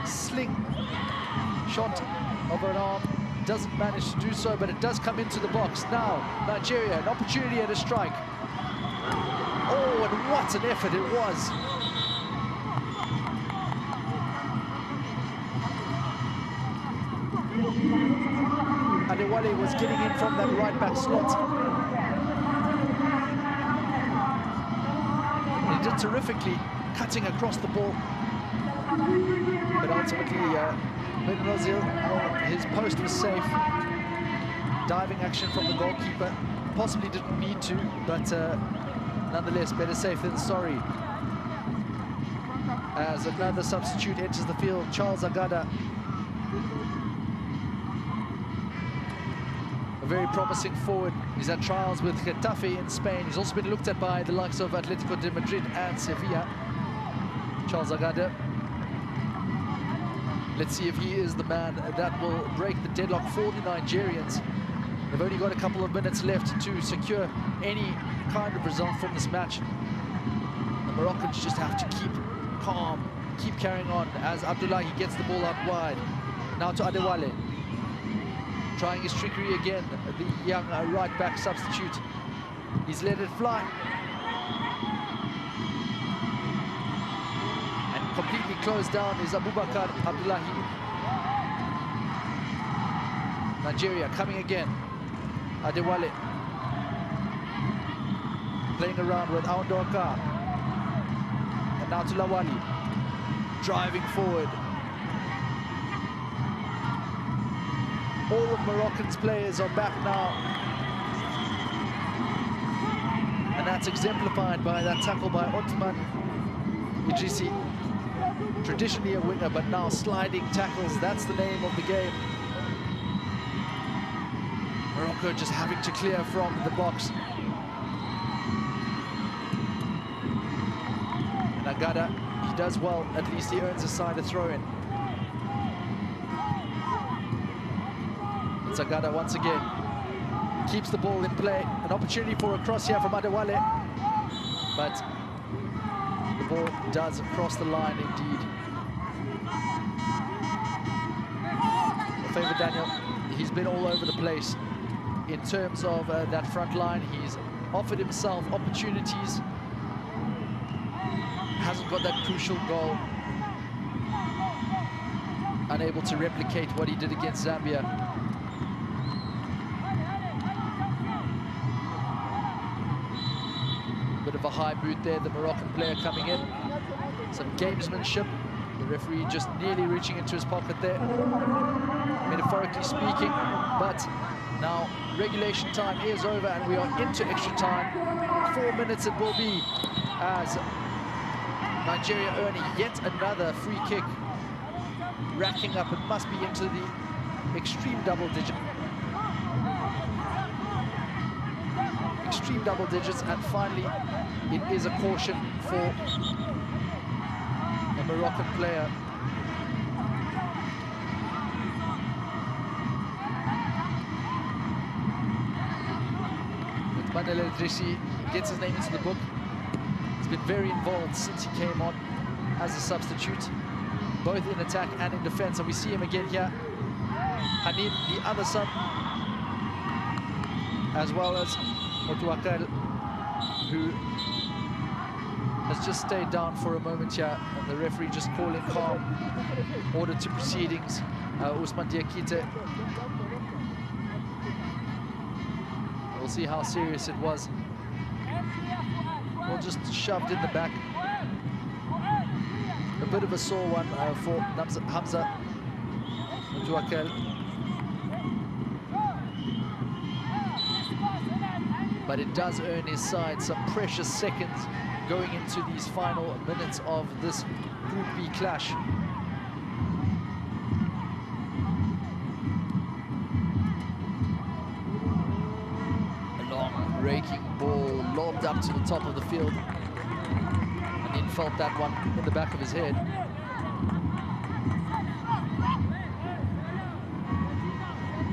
sling shot of an arm. Doesn't manage to do so, but it does come into the box. Now, Nigeria, an opportunity at a strike. Oh, and what an effort it was. Adewale was getting in from that right-back slot. He did terrifically, cutting across the ball. But ultimately, Benrozil, his post was safe. Diving action from the goalkeeper. Possibly didn't need to, but nonetheless, better safe than sorry. As another substitute enters the field, Charles Agada. A very promising forward. He's had trials with Getafe in Spain. He's also been looked at by the likes of Atletico de Madrid and Sevilla. Charles Agada. Let's see if he is the man that will break the deadlock for the Nigerians. They've only got a couple of minutes left to secure any kind of result from this match. The Moroccans just have to keep calm, keep carrying on as Abdullahi gets the ball out wide. Now to Adewale. Trying his trickery again, the young right-back substitute. He's let it fly. And completely closed down is Abubakar Abdullahi. Nigeria coming again. Adewale. Playing around with Aondoka. And now to Lawali. Driving forward. All of Moroccan's players are back now. And that's exemplified by that tackle by Othman Idrissi. traditionally a winger, but now sliding tackles, that's the name of the game. Morocco just having to clear from the box. And Agada, he does well, at least he earns a side to throw in. It's Agada once again. Keeps the ball in play. An opportunity for a cross here from Adewale. But the ball does cross the line indeed. Favor Daniel, he's been all over the place in terms of that front line. He's offered himself opportunities. Hasn't got that crucial goal. Unable to replicate what he did against Zambia. Bit of a high boot there, the Moroccan player coming in. Some gamesmanship. The referee just nearly reaching into his pocket there, metaphorically speaking. But now regulation time is over and we are into extra time. 4 minutes it will be as Nigeria earning yet another free kick. Racking up, it must be into the extreme double digit. Extreme double digits, and finally it is a caution for a Moroccan player. With Manel El-Drissi, he gets his name into the book. He's been very involved since he came on as a substitute, both in attack and in defense, and we see him again here. Hanin, the other sub, as well as Otuakal, who has just stayed down for a moment here, and the referee just calling calm order to proceedings. Usman Diakite. We'll see how serious it was. Well, just shoved in the back. A bit of a sore one for Hamza Otuakal. But it does earn his side some precious seconds going into these final minutes of this Group B clash. A long raking ball lobbed up to the top of the field, and he felt that one in the back of his head.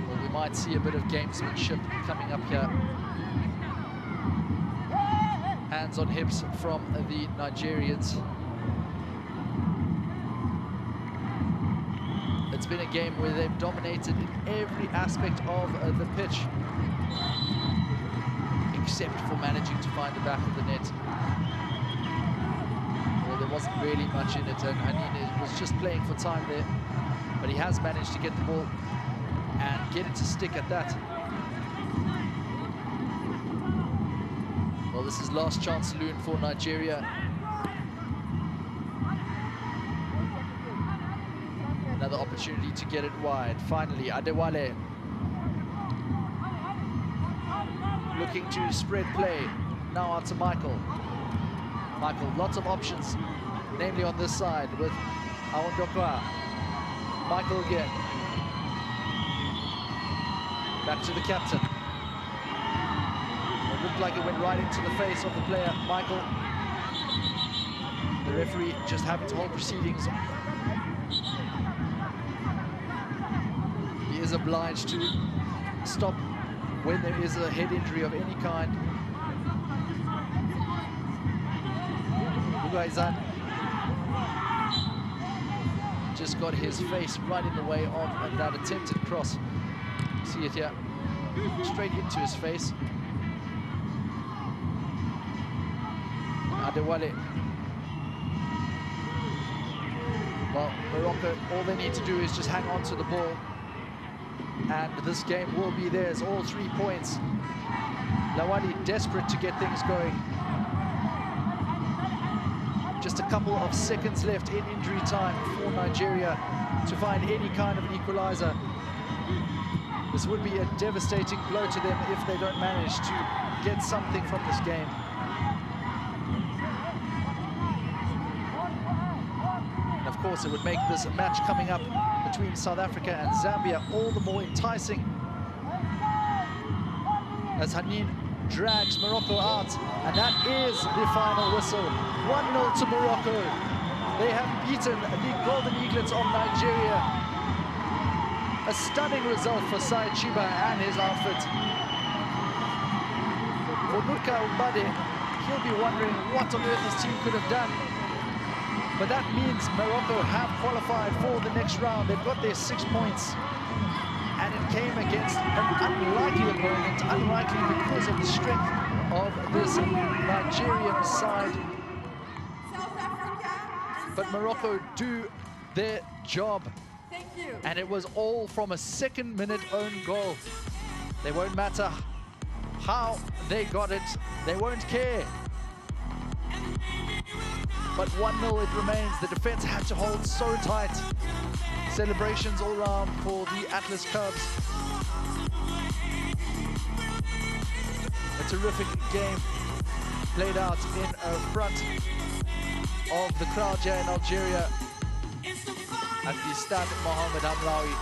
Well, we might see a bit of gamesmanship coming up here. Hands on hips from the Nigerians. It's been a game where they've dominated in every aspect of the pitch, except for managing to find the back of the net. Well, there wasn't really much in it, and Hanin was just playing for time there, but he has managed to get the ball and get it to stick at that. Well, this is last chance saloon for Nigeria. Another opportunity to get it wide. Finally, Adewale looking to spread play. Now out to Michael. Michael, lots of options, namely on this side with Awondokwa. Michael again. Back to the captain. It looked like it went right into the face of the player, Michael. The referee just having to hold proceedings. He is obliged to stop when there is a head injury of any kind. Ugaizan just got his face right in the way of that attempted cross. See it here, straight into his face. Adewale. Well, Morocco, all they need to do is just hang on to the ball, and this game will be theirs, all 3 points. Lawali desperate to get things going. Just a couple of seconds left in injury time for Nigeria to find any kind of an equalizer. This would be a devastating blow to them if they don't manage to get something from this game. course, it would make this match coming up between South Africa and Zambia all the more enticing. As Hanin drags Morocco out, and that is the final whistle. 1-0 to Morocco. They have beaten the Golden Eaglets of Nigeria. A stunning result for Said Chiba and his outfit. For Nurka Umbade, he'll be wondering what on earth his team could have done. But that means Morocco have qualified for the next round. They've got their 6 points. And it came against an unlikely opponent, unlikely because of the strength of this Nigerian side. South Africa and But Morocco do their job. Thank you. And it was all from a second-minute own goal. They won't matter how they got it. They won't care. But 1-0 it remains. The defense had to hold so tight. Celebrations all round for the Atlas Cubs. A terrific game played out in front of the crowd here in Algeria at the Stade Mohamed Hamlaoui,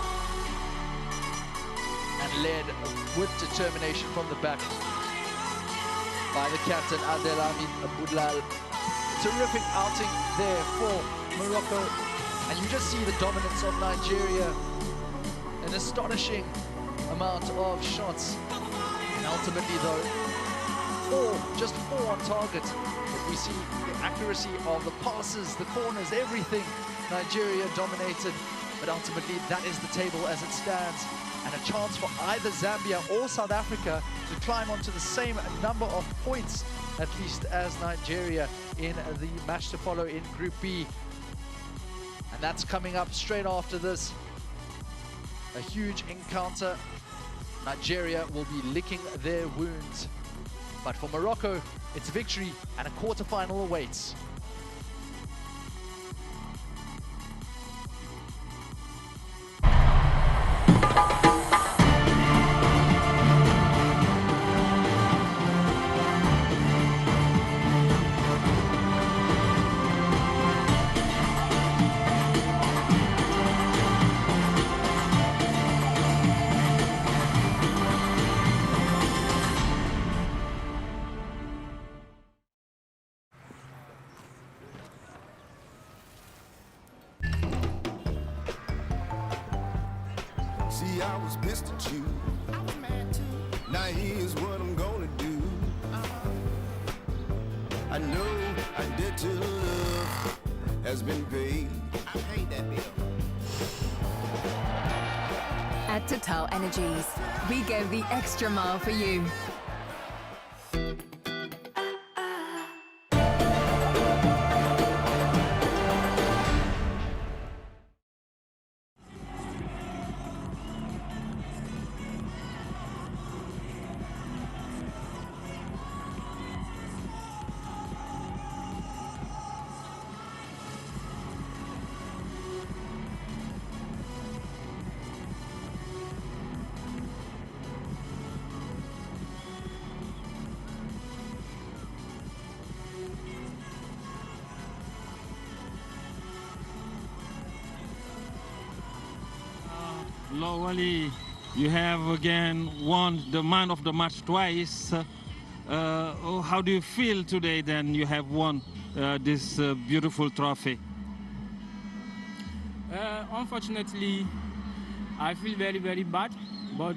and led with determination from the back by the captain Abdelhamid Boudlal. Terrific outing there for Morocco, and you just see the dominance of Nigeria, an astonishing amount of shots, and ultimately though, just four on target. But we see the accuracy of the passes, the corners, everything. Nigeria dominated, but ultimately that is the table as it stands, and a chance for either Zambia or South Africa to climb onto the same number of points, at least as Nigeria, in the match to follow in Group B. And that's coming up straight after this. A huge encounter. Nigeria will be licking their wounds. But for Morocco, it's victory and a quarter-final awaits. See, I was pissed at you. I was mad too. Now here's what I'm gonna do. I know I did to love has been paid. I paid that bill. At TotalEnergies, we go the extra mile for you. Lowally, you have again won the man of the match twice. How do you feel today then you have won this beautiful trophy? Unfortunately, I feel very, very bad, but